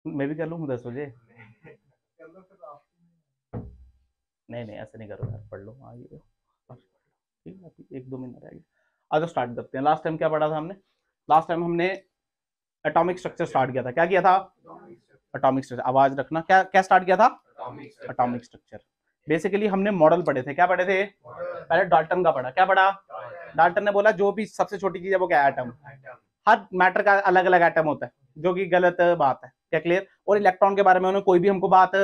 मैं भी कर लूँ 10 बजे। नहीं नहीं ऐसे नहीं करो यार, पढ़ लो। हाँ ये ठीक है, अभी 1-2 मिनट रहेगी। आज तो स्टार्ट करते हैं। लास्ट टाइम क्या पढ़ा था हमने? लास्ट टाइम हमने एटॉमिक स्ट्रक्चर स्टार्ट किया था। क्या किया था? Atomic structure. आवाज रखना। क्या क्या स्टार्ट किया था? Atomic structure. बेसिकली हमने मॉडल पढ़े थे। क्या पढ़े थे? पहले डाल्टन का पढ़ा। क्या पढ़ा? डाल्टन ने बोला जो भी सबसे छोटी चीज है वो क्या है? एटम। हर मैटर का अलग अलग एटम होता है, जो कि गलत बात है। क्या क्लियर? और इलेक्ट्रॉन के बारे में उन्होंने कोई भी हमको बात।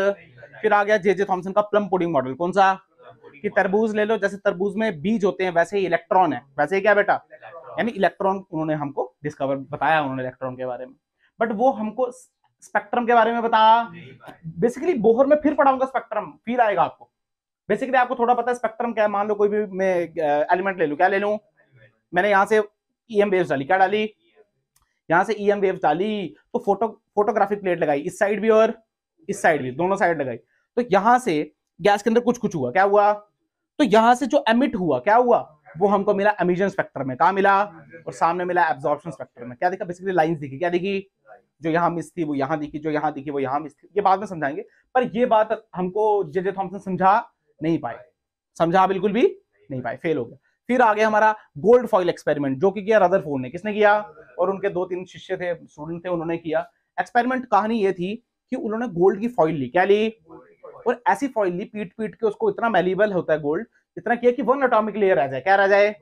फिर आ गया जे थॉमसन का प्लम पुडिंग मॉडल। कौन सा? कि तरबूज ले लो, जैसे तरबूज में बीज होते हैं वैसे ही इलेक्ट्रॉन है। वैसे ही क्या बेटा? यानी इलेक्ट्रॉन उन्होंने हमको डिस्कवर बताया, उन्होंने इलेक्ट्रॉन के बारे में। बट वो हमको स्पेक्ट्रम के बारे में बताया। बेसिकली बोहर में फिर पढ़ाऊंगा स्पेक्ट्रम, फिर आएगा आपको। बेसिकली आपको थोड़ा पता है स्पेक्ट्रम क्या है। मान लो कोई भी मैं एलिमेंट ले लूं। क्या ले लूं? मैंने यहां से ईएम वेव्स डाली। क्या डाली? यहां से ईएम वेव्स डाली, तो फोटोग्राफिक प्लेट लगाई इस साइड भी और इस साइड भी, दोनों साइड लगाई। तो यहां से गैस के अंदर कुछ कुछ हुआ। क्या हुआ? तो यहां से जो एमिट हुआ, क्या हुआ? वो हमको मिला एमिशन स्पेक्ट्रम में। कहा मिला? और सामने मिला एब्जॉर्प्शन स्पेक्ट्रम में। क्या दिखा? बेसिकली लाइंस दिखी। क्या दिखी? जो यहाँ मिस थी वो यहाँ दिखी, जो यहाँ दिखी वो यहाँ मिस थी। ये बाद में समझाएंगे, पर ये बात हमको जे थॉमसन समझा नहीं पाए। समझा बिल्कुल भी नहीं पाए, फेल हो गया। फिर आ गया हमारा गोल्ड फॉइल एक्सपेरिमेंट, जो कि किया रदरफोर्ड ने। किसने किया? और उनके 2-3 शिष्य थे, स्टूडेंट थे, उन्होंने किया एक्सपेरिमेंट। कहानी ये थी कि उन्होंने गोल्ड की फॉइल ली। क्या ली? और ऐसी फॉइल ली, पीट पीट के उसको, इतना मेलिबल होता है गोल्ड, इतना किया कि 1 एटॉमिक लेयर रह जाए। क्या रह जाए?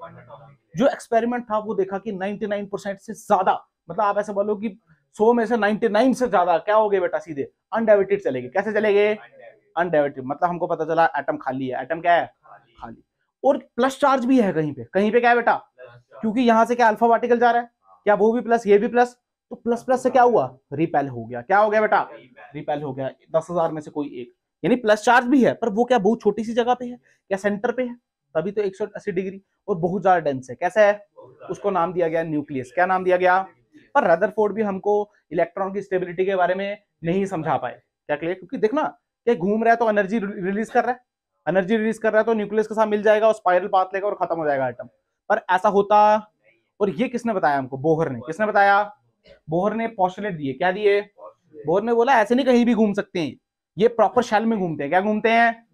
जो एक्सपेरिमेंट था वो देखा कि 99% से ज्यादा, मतलब आप ऐसे बोलो कि 100 में से 99 से ज्यादा क्या हो गए बेटा? सीधे अनडाइवर्टेड चलेंगे। कैसे चलेंगे? अनडाइवर्टेड। मतलब हमको पता चला एटम खाली है। एटम क्या है? खाली। और प्लस चार्ज भी है कहीं पे। कहीं पे क्या है बेटा? क्योंकि यहां से क्या अल्फा पार्टिकल जा रहा है, क्या वो भी प्लस ये भी प्लस, तो प्लस प्लस से क्या हुआ? रिपेल हो गया। क्या हो गया बेटा? रिपेल हो गया। 10,000 में से कोई एक। यानी प्लस चार्ज भी है, पर वो क्या बहुत छोटी सी जगह पे है, क्या सेंटर पे है, तभी तो 180 डिग्री और बहुत ज्यादा डेंस है। कैसा है? उसको नाम दिया गया न्यूक्लियस। क्या नाम दिया गया? पर रदरफोर्ड भी हमको इलेक्ट्रॉन की स्टेबिलिटी के बारे में नहीं समझा पाए। क्या क्लियर? क्योंकि देखना, क्या घूम रहा है तो एनर्जी रिलीज कर रहा है, एनर्जी रिलीज कर रहा है तो न्यूक्लियस के साथ मिल जाएगा और स्पाइरल पाथ लेगा और खत्म हो जाएगा एटम। पर ऐसा होता? और ये किसने बताया हमको? बोहर ने। किसने बताया? बोहर ने पोस्टुलेट दिए। क्या दिए? बोहर ने बोला ऐसे नहीं कहीं भी घूम सकते हैं, ये प्रॉपर शेल में घूमते हैं। क्या घूमते हैं?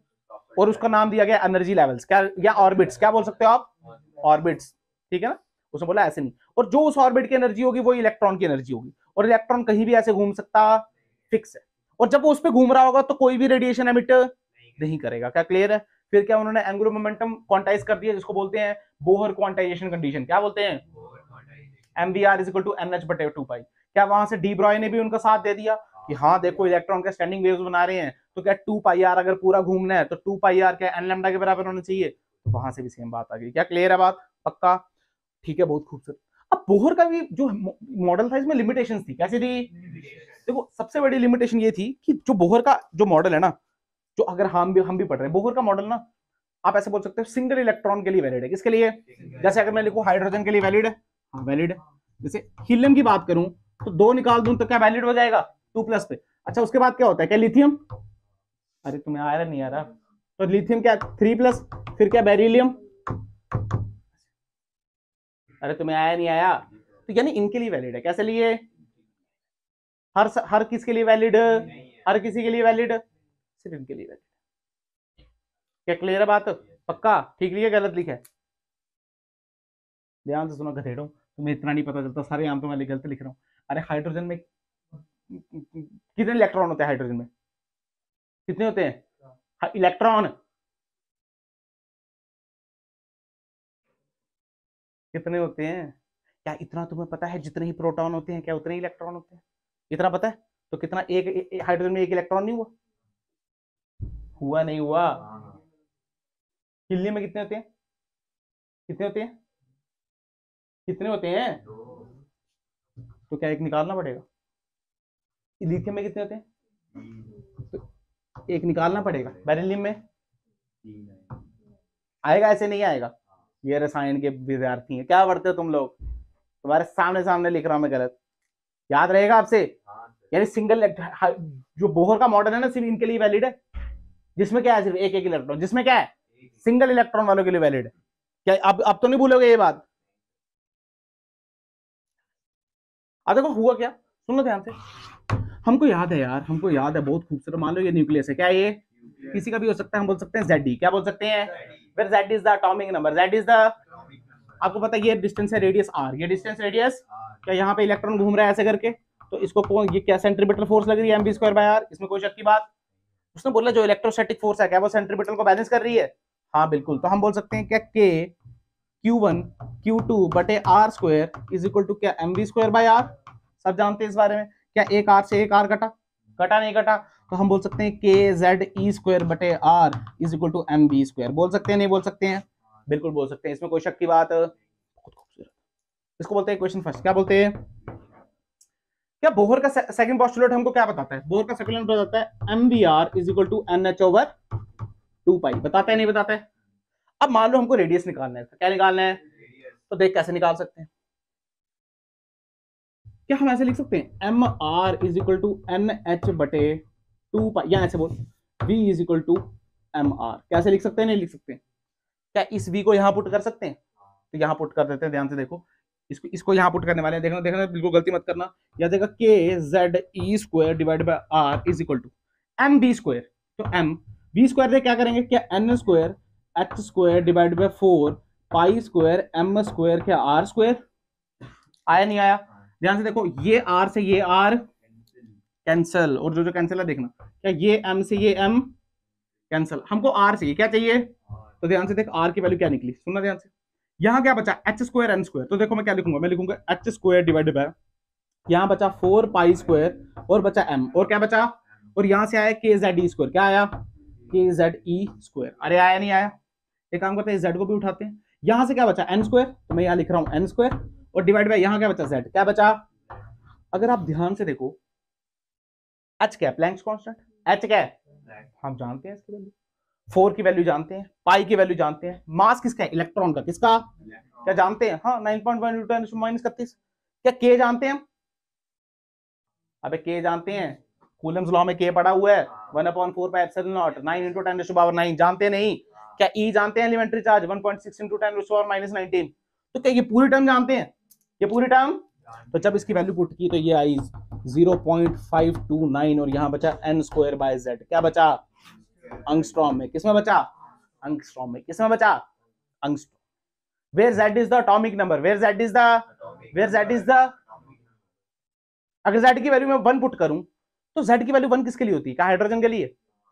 और उसका नाम दिया गया एनर्जी लेवल्स। क्या? या ऑर्बिट्स। क्या बोल सकते हो आप? ऑर्बिट्स। ठीक है ना? उसने बोला ऐसे नहीं, और जो उस ऑर्बिट की एनर्जी होगी वो इलेक्ट्रॉन की एनर्जी होगी, और इलेक्ट्रॉन कहीं भी ऐसे घूम सकता, फिक्स है। और जब वो उस पर घूम रहा होगा तो कोई भी रेडिएशन एमिट नहीं करेगा। क्या क्लियर है? फिर क्या उन्होंने एंगुलर मोमेंटम क्वांटाइज कर दिया, जिसको बोलते हैं बोहर क्वांटाइजेशन कंडीशन। क्या बोलते हैं? mvr is equal to nh/2π। क्या वहां से डी ब्रॉय ने भी उनका साथ दे दिया कि हाँ देखो इलेक्ट्रॉन के स्टैंडिंग वेव्स बना रहे हैं, तो क्या 2πr अगर पूरा घूमना है तो 2πr क्या एन लैम्डा के बराबर होना चाहिए, तो वहां से भी सेम बात आ गई। क्या क्लियर है बात? पक्का? ठीक है, बहुत खूबसूरत। अब बोहर का भी जो मॉडल था इसमें लिमिटेशंस थी। कैसी थी? देखो सबसे बड़ी लिमिटेशन ये थी कि जो बोहर का जो मॉडल है ना, जो अगर हम भी पढ़ रहे हैं बोहर का मॉडल ना, आप ऐसे बोल सकते हो सिंगल इलेक्ट्रॉन के लिए वैलिड है। किसके लिए? जैसे अगर मैं लिखूं हाइड्रोजन के लिए वैलिड है, हाँ वैलिड है। जैसे हीलियम की बात करूं तो 2 निकाल दूं तो क्या वैलिड हो जाएगा? 2+ पे। अच्छा उसके बाद क्या होता है? क्या लिथियम? अरे तुम्हें आ रहा नहीं आ रहा? तो लिथियम क्या 3+। फिर क्या बेरिलियम? अरे तुम्हें आया नहीं आया? तो यानी इनके लिए वैलिड है। कैसे लिए? हर किसके लिए वैलिड? हर किसी के लिए वैलिड, सिर्फ इनके लिए वैलिड। क्या क्लियर है बात? पक्का? ठीक लिखा गलत लिखा है? ध्यान से सुनो गधेड़ो, तुम्हें इतना नहीं पता चलता, सारे यहाँ पे मैं गलत लिख रहा हूँ। अरे हाइड्रोजन में कितने इलेक्ट्रॉन होते हैं? हाइड्रोजन में कितने होते हैं इलेक्ट्रॉन? कितने होते हैं? क्या इतना तुम्हें पता है? जितने ही प्रोटॉन होते हैं क्या उतने ही इलेक्ट्रॉन होते हैं? इतना पता है? तो कितना एक हाइड्रोजन में एक इलेक्ट्रॉन नहीं हुआ? हुआ नहीं हुआ? हीलियम में कितने होते हैं? कितने होते हैं? कितने होते हैं? तो क्या एक निकालना पड़ेगा? लिथियम में कितने होते हैं? तो एक निकालना पड़ेगा। बेरिलियम में आएगा? ऐसे नहीं आएगा। ये रसायन के विद्यार्थी हैं, क्या पढ़ते हो तुम लोग? तुम्हारे सामने सामने लिख रहा हूं मैं गलत, याद रहेगा आपसे? यानी सिंगल जो बोहर का मॉडल है ना, सिर्फ इनके लिए वैलिड है, जिसमें क्या है सिर्फ एक एक इलेक्ट्रॉन, जिसमें क्या है सिंगल इलेक्ट्रॉन वालों के लिए वैलिड है। क्या अब तो नहीं भूलोगे ये बात? अब देखो हुआ क्या, सुन लो ध्यान से। हमको याद है यार, हमको याद है, बहुत खूबसूरत। मान लो ये न्यूक्लियस है, क्या ये किसी का भी हो सकता है, हम बोल सकते हैं ZD। क्या बोल सकते हैं? Where Z is the atomic number, Z is the, आपको पता है ये डिस्टेंस है रेडियस r, ये डिस्टेंस रेडियस, क्या यहाँ पे इलेक्ट्रॉन घूम रहा है ऐसे करके, तो इसको कौन, ये क्या सेंट्रीपिटल फोर्स लग रही है mv²/r, इसमें कोई शक की बात। उसने बोला जो इलेक्ट्रोस्टैटिक फोर्स है क्या वो सेंट्रीपिटल को बैलेंस कर रही है? हाँ बिल्कुल। तो हम बोल सकते हैं क्या K Q1 Q2 बटे r² इज इक्वल टू क्या mv²/r। सब जानते हैं इस बारे में। क्या एक r से एक r कटा? कटा नहीं कटा। तो हम बोल सकते हैं KZE² बटे r is equal to mv²। बोल सकते हैं नहीं बोल सकते हैं? बिल्कुल बोल सकते हैं, इसमें कोई शक की बात। बहुत खूबसूरत। इसको बोलते हैं क्वेश्चन फर्स्ट। क्या बोलते हैं? क्या बोहर का सेकंड पोस्टुलेट हमको क्या बताता है? बोहर का सेकंड बताता है mvr is equal to NH/2 बताता है नहीं बताता है? अब मान लो हमको रेडियस निकालना है, क्या निकालना है? तो देख कैसे निकाल सकते हैं। क्या हम ऐसे लिख सकते हैं mr is equal to NH/2 या ऐसे बोल v is equal to mr, कैसे लिख सकते हैं? नहीं लिख सकते। क्या इस v को यहां पुट कर सकते हैं? तो यहां पुट कर देते हैं, ध्यान से देखो, इसको यहां पुट करने वाले हैं, देखना देखना बिल्कुल गलती मत करना। या देखा KZE² divide by r is equal to mv²। तो v² से क्या करेंगे? क्या n² h² divide by 4 π² m² क्या r²। आया नहीं आया? ध्यान से देखो, ये r से ये r कैंसल, और जो जो कैंसिल है देखना, क्या ये m से ये m कैंसल। हमको r चाहिए, क्या चाहिए? तो ध्यान से देख r की वैल्यू क्या निकली, सुनना ध्यान से। यहां क्या बचा? h² n²। तो देखो मैं क्या लिखूंगा, मैं लिखूंगा h² डिवाइडेड बाय, यहां बचा 4 π² और बचा m, और क्या बचा? और यहां से आया KZE², क्या आया? KZE²। अरे आया नहीं आया? एक काम करते हैं, z को भी उठाते हैं। यहां से क्या बचा? n², तो मैं यहां लिख रहा हूं n², और डिवाइड बाय यहां क्या बचा? z। क्या बचा? अगर आप ध्यान से देखो, h क्या है? Planck's constant. h क्या है? हम जानते हैं इसकी वैल्यू, 4 की वैल्यू जानते हैं, पाई की वैल्यू जानते हैं। मास किसका है? इलेक्ट्रॉन का। किसका? क्या जानते हैं? हाँ 9.1 × 10⁻31। क्या k जानते हैं हम? अबे k जानते हैं, कूलम्स लॉ में k पड़ा हुआ है 1/4πε0 9 × 10⁻9 जानते नहीं? क्या E जानते हैं? Elementary charge 1.6 × 10⁻−19। तो क्या ये पूरी टर्म जानते हैं? ये पूरी टर्म, तो जब इसकी वैल्यू पुट की तो ये आई 0.529, और यहां बचा n²/z। क्या बचा? अंगस्ट्रॉम में। किसमें बचा? अंगस्ट्रॉम में। किसमें बचा? Angstrom. Where z is the atomic number, where z is the, अगर z की वैल्यू में 1 पुट करूं तो z की वैल्यू 1 किसके लिए होती है? क्या हाइड्रोजन के लिए?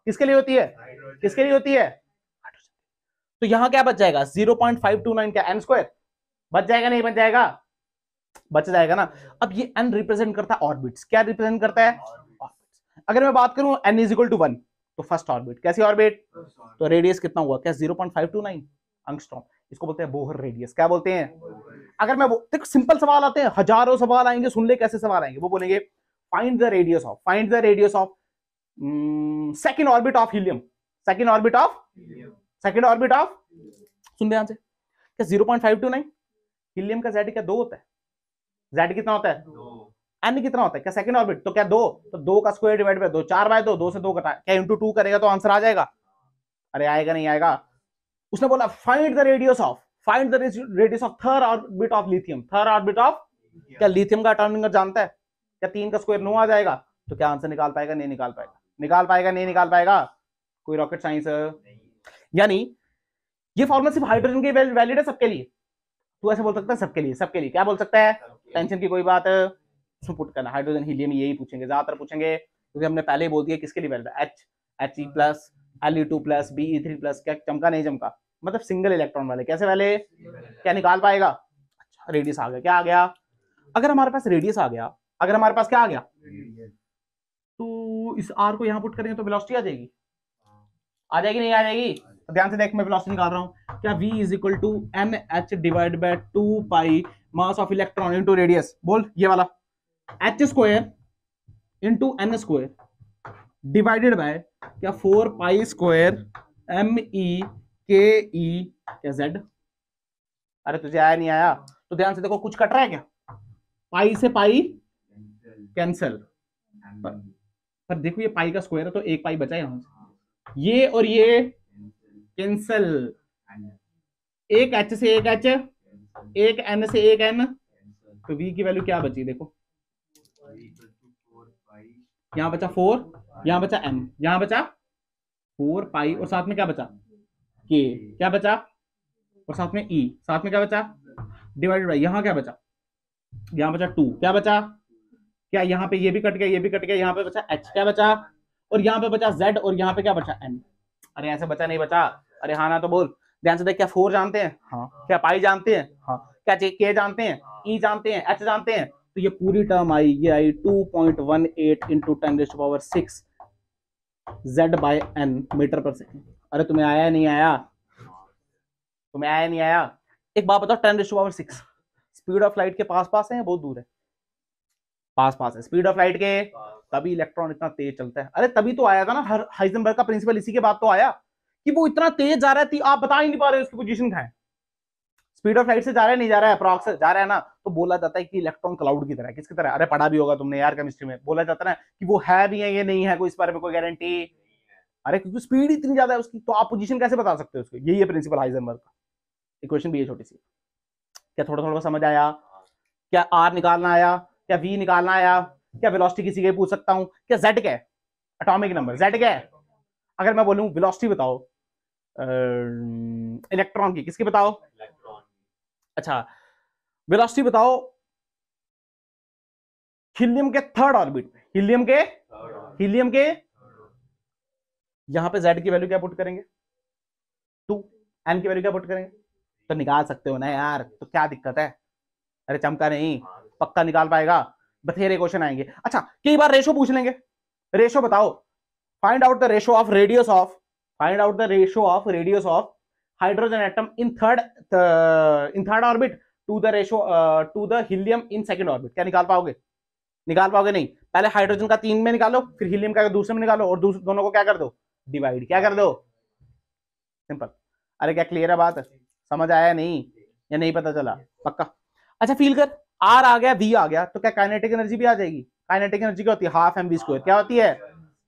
किसके लिए होती है? किसके लिए होती है? तो यहां क्या बच जाएगा? 0.529 क्या n²? बच जाएगा नहीं बच जाएगा? बच जाएगा ना। अब ये n रिप्रेजेंट करता है ऑर्बिट्स। क्या रिप्रेजेंट करता है? ऑर्बिट्स। अगर मैं बात करूं n इज इक्वल टू 1, तो फर्स्ट ऑर्बिट। कैसी ऑर्बिट? तो रेडियस कितना हुआ? क्या 0.529 अंगस्ट्रॉम। इसको बोलते हैं बोहर रेडियस। क्या बोलते हैं? अगर मैं देखो सिंपल सवाल आते हैं, हजारों सवाल आएंगे, सुन ले कैसे सवाल आएंगे। वो बोलेंगे find the radius of second orbit of helium, second orbit of, सुन ध्यान से। क्या 0.529 हीलियम का z क्या 2 होता है? z कितना होता है? n कितना होता है? क्या सेकंड ऑर्बिट, तो क्या 2, तो 2 का स्क्वायर डिवाइड बाय 2, 4/2, 2 से 2 कटा, क्या इंटू 2 करेगा तो आंसर आ जाएगा? अरे आएगा नहीं आएगा? उसने बोला find the radius of third orbit of lithium, third orbit of, क्या लिथियम का एटॉमिक नंबर जानता है? क्या 3 का स्क्वायर 9 आ जाएगा? तो क्या आंसर निकाल पाएगा? नहीं निकाल पाएगा। निकाल पाएगा नहीं निकाल पाएगा? कोई रॉकेट साइंस? यानी ये फॉर्मूला सिर्फ हाइड्रोजन के वैलिड है सबके लिए? तू ऐसे बोल सकता है सबके लिए, सबके लिए। क्या बोल सकता है? टेंशन की कोई बात है, उसमें पुट करना हाइड्रोजन हीलियम, यही पूछेंगे ज्यादातर पूछेंगे, क्योंकि हमने पहले ही बोल दिया किसके लिए वैलिड है। He+, Le2+, Be3+, क्या चमका नहीं चमका? मतलब सिंगल इलेक्ट्रॉन वाले। कैसे वाले? क्या निकाल पाएगा? अच्छा रेडियस आ गया। क्या आ गया? अगर हमारे पास रेडियस आ गया, अगर हमारे पास क्या आ गया, तो इस r को यहां पुट करेंगे तो वेलोसिटी आ जाएगी। आ जाएगी नहीं आ जाएगी? तो ध्यान से देख, मैं वेलोसिटी निकाल रहा हूं। क्या v is equal to mh divide by 2 pi mass of electron into radius. बोल ये वाला h² into n² divided by क्या 4 π² me ke क्या z। अरे तुझे आया नहीं आया? तो ध्यान से देखो, कुछ कट रहा है क्या? पाई से पाई कैंसल, पर देखो ये पाई का स्क्वायर है तो एक पाई बचा यहां से, ये और ये कैंसल, एक h से एक h, एक n से एक n, तो v की वैल्यू क्या बची? देखो यहाँ बचा 4, यहाँ बचा m, यहाँ बचा 4 पाई और साथ में क्या बचा k, क्या बचा और साथ में e, साथ में क्या बचा डिवाइडेड बाई, यहाँ क्या बचा, यहाँ बचा 2, क्या बचा, क्या यहाँ पे ये भी कट गया, ये भी कट गया, यहाँ पे बचा h, क्या बचा, और यहाँ पे बचा z, और यहाँ पे क्या बचा n। अरे ऐसे बचा नहीं बचा, अरे हाँ ना तो बोल, ध्यान से देख। क्या 4 जानते हैं, हाँ, क्या पाई जानते हैं, हाँ, क्या k जानते हैं, e जानते हैं, h जानते हैं, तो ये पूरी टर्म आई, ये आई 2.18 into 10⁶ z by n meter पर सेकेंड। अरे तुम्हें आया नहीं आया, तुम्हें आया नहीं आया। एक बात बताओ, 10⁶ स्पीड ऑफ लाइट के पास पास है या बहुत दूर है, पास पास है। स्पीड ऑफ लाइट के, तभी इलेक्ट्रॉन इतना तेज चलता है। अरे तभी तो आया था ना हाइजेनबर्ग का प्रिंसिपल, इसी के बाद तो आया कि वो इतना तेज जा रहा है, आप बता ही नहीं पा रहे उसकी पोजीशन कहाँ है। स्पीड ऑफ लाइट से जा रहा है, नहीं जा रहा है, अप्रॉक्स से जा रहा है ना, तो बोला जाता है कि इलेक्ट्रॉन क्लाउड की तरह। किसकी तरह, अरे पढ़ा भी होगा तुमने यार केमिस्ट्री में, बोला जाता है ना कि वो है भी है, ये नहीं है, कोई इस बारे में कोई गारंटी। अरे क्योंकि स्पीड इतनी ज्यादा है उसकी, तो आप पोजीशन कैसे बता सकते हो उसकी। यही है प्रिंसिपल हाइजेनबर्ग का। इक्वेशन भी है छोटी सी। क्या थोड़ा थोड़ा समझ आया? क्या आर निकालना आया, क्या वी निकालना आया, क्या वेलोसिटी किसी के पूछ सकता हूं, क्या जेड क्या है, एटॉमिक नंबर जेड क्या है। अगर मैं बोलूं वेलोसिटी बताओ इलेक्ट्रॉन की, किसकी बताओ, अच्छा वेलोसिटी बताओ हीलियम के थर्ड ऑर्बिट, हीलियम के यहां पे जेड की वैल्यू क्या पुट करेंगे, 2, एन की वैल्यू क्या पुट करेंगे, तो निकाल सकते हो ना यार, तो क्या दिक्कत है। अरे चमका नहीं, पक्का निकाल पाएगा, बथेरे क्वेश्चन आएंगे। अच्छा कई बार रेशो पूछ लेंगे, रेशो बताओ, find out the ratio of radius of, find out the ratio of radius of hydrogen atom in third orbit to the ratio to the helium in second orbit. क्या निकाल पाओगे, निकाल पाओगे नहीं। पहले हाइड्रोजन का 3 में निकालो, फिर हीलियम का दूसरे में निकालो, और दोनों को क्या कर दो, डिवाइड, क्या कर दो, सिंपल। अरे क्या क्लियर है बात, समझ आया नहीं, या नहीं पता चला, पक्का। अच्छा फील कर, आर आ गया, वी आ गया, तो क्या काइनेटिक एनर्जी भी आ जाएगी। काइनेटिक एनर्जी क्या होती है, हाफ एम वी स्क्वायर, क्या होती है,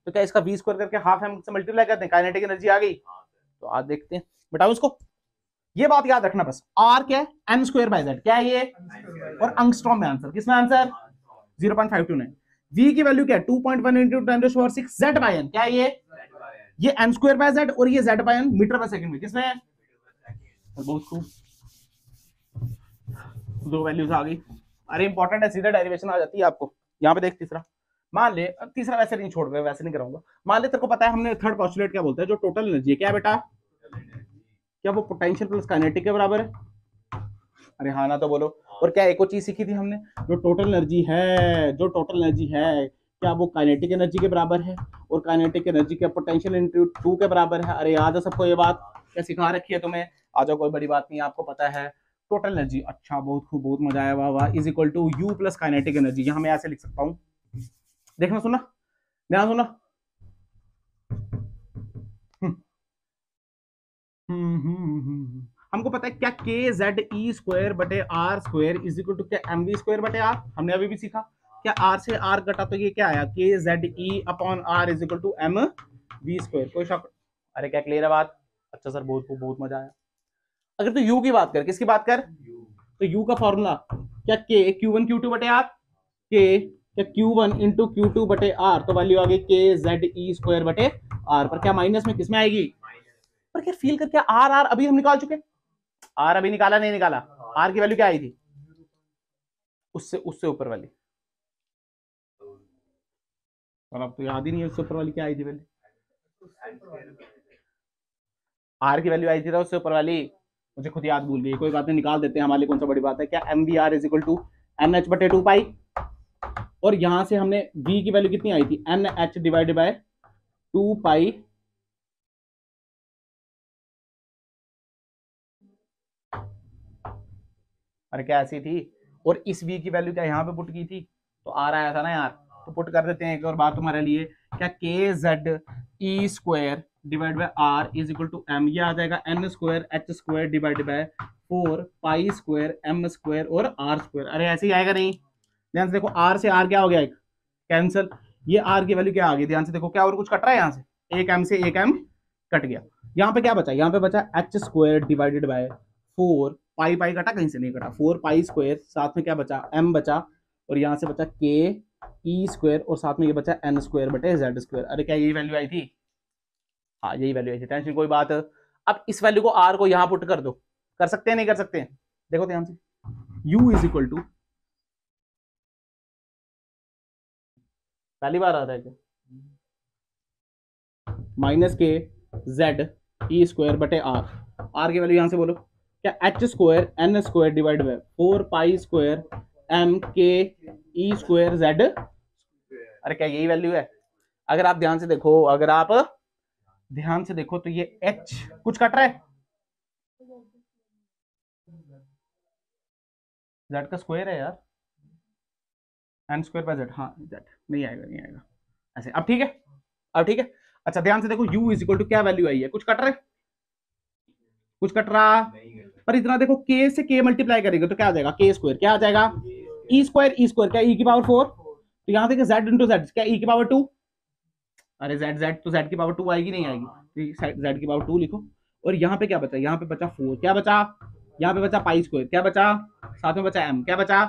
तो क्या इसका वी स्क्वायर करके हाफ एम से मल्टीप्लाई करते हैं, काइनेटिक एनर्जी आ गई। तो आज देखते हैं, बताओ इसको, ये बात याद रखना बस। आर क्या है, एम स्क्वायर बाय जेड, क्या है ये, और अंगस्ट्रॉम में आंसर, किसमें आंसर 0.529। वी की वैल्यू क्या है 2.1 इंटू 10⁶ जेड बाय एन, क्या है ये एम स्क्वायर बाय जेड, और ये जेड बाय एन मीटर पर सेकंड में, किसमें, बहुत खूब, दो वैल्यूज आ गई। अरे इंपॉर्टेंट है, सीधा डेरिवेशन आ जाती है आपको। यहाँ पे देख तीसरा, मान ले, तीसरा वैसे नहीं छोड़ रहे, वैसे नहीं कराऊंगा। मान ले तेरे को पता है, हमने थर्ड पोस्टुलेट क्या बोलते हैं, जो टोटल एनर्जी है, क्या बेटा, क्या वो पोटेंशियल प्लस काइनेटिक के बराबर है। अरे हाँ ना तो बोलो। और क्या एक और चीज सीखी थी हमने, जो टोटल एनर्जी है, जो टोटल एनर्जी है, क्या वो काइनेटिक एनर्जी के बराबर है, और काइनेटिक एनर्जी का पोटेंशियल इंटू 2 के बराबर है। अरे याद है सबको ये बात, क्या सिखा रखी है तुम्हें, आ जाओ, कोई बड़ी बात नहीं, आपको पता है। टोटल एनर्जी, अच्छा बहुत खूब, बहुत मजा आया, वाह वाह, is equal to U plus kinetic energy. यहाँ मैं ऐसे लिख सकता हूँ, देखना सुना, ध्यान सुना, हमको पता है क्या के जेड ई स्क्वायर बटे R square is equal to क्या एम वी स्क्वायर बटे आर। हमने अभी भी सीखा, क्या आर से आर कटा तो ये क्या आया, K Z E upon R is equal to M V square. कोई शक, अरे क्या क्लियर है बात, अच्छा सर बहुत बहुत मजा आया। अगर तो यू की बात कर, किसकी बात कर, तो यू का फॉर्मूला क्या, के Q1 Q2 बटे आर, के क्या Q1 इंटू Q2 बटे आर, तो वैल्यू आ गई के जेड ई स्क्वायर बटे आर, पर क्या माइनस में किसमें आएगी, पर क्या फील करके आर आर अभी हम निकाल चुके, आर अभी निकाला नहीं निकाला, आर की वैल्यू क्या आई थी, उससे ऊपर वाली, और अब तो याद ही नहीं है उससे ऊपर वाली क्या आई थी वैल्यू, आर की वैल्यू आई थी, उससे ऊपर वाली मुझे खुद याद भूल गई, कोई बात नहीं, निकाल देते हैं, हमारे लिए कौन सा बड़ी बात है। क्या M V R is equal to N H बटे 2 पाई, और यहां से हमने v की वैल्यू कितनी आई थी, एन एच डिवाइडेड बाय 2 पाई, अरे क्या ऐसी थी, और इस v की वैल्यू क्या यहाँ पे पुट की थी, तो आर आया था ना यार, तो पुट कर देते हैं एक और बात तुम्हारे लिए, क्या K Z E square divide by R is equal to M, ये आ जाएगा N square H square divide by 4 pi square M square और आर स्क्वायर। अरे ऐसे ही आएगा नहीं, ध्यान से देखो, आर से आर क्या हो गया, एक कैंसिल, ये आर की वैल्यू क्या आ गई, ध्यान से देखो, क्या और कुछ कट रहा है, यहाँ से एक एम से एक एम कट गया, यहाँ पे क्या बचा, यहाँ पे बचा एच स्क्वायर डिवाइडेड बाय 4 पाई, पाई कटा, कहीं से नहीं कटा, 4 पाई स्क्वायर, साथ में क्या बचा, एम बचा, और यहाँ से बचा के ई स्क्वायर और साथ में ये बचा एन स्क्वायर बटे जेड स्क्वायर। अरे क्या यही वैल्यू आई थी? हाँ यही वैल्यू आई थी, टेंशन कोई बात। अब इस वैल्यू को आर को यहां पुट कर दो, कर सकते हैं नहीं कर सकते हैं? देखो ध्यान से, u इज इक्वल टू, पहली बार आ रहा है क्या, minus K Z E square बटे आर। आर की वैल्यू यहां से बोलो क्या, H square N square divide by 4 pi square M K E square Z. अरे क्या यही वैल्यू है? अगर आप ध्यान से देखो, अगर आप ध्यान से देखो तो ये h कुछ कट रहा है, z का स्क्वायर है यार, एन स्क्वायर बाय जेड। हाँ z नहीं आएगा, नहीं आएगा ऐसे। अब ठीक है, अब ठीक है। अच्छा ध्यान से देखो, u इज इक्वल टू क्या वैल्यू आई है, कुछ कट रहा है, कुछ कट रहा, पर इतना देखो k से k मल्टीप्लाई करेंगे तो क्या आ जाएगा, k स्क्वायर क्या आ जाएगा, ई स्क्वायर क्या e की पावर 4, तो यहां देखिए z इंटू जेड क्या e की पावर 2। अरे z तो z की पावर 2 आएगी नहीं आएगी, तो z की पावर 2 लिखो। और यहाँ पे क्या बचा, यहाँ पे बचा 4, क्या बचा, यहाँ पे बचा पाई स्क्वायर, क्या बचा, साथ में बचा m, क्या बचा,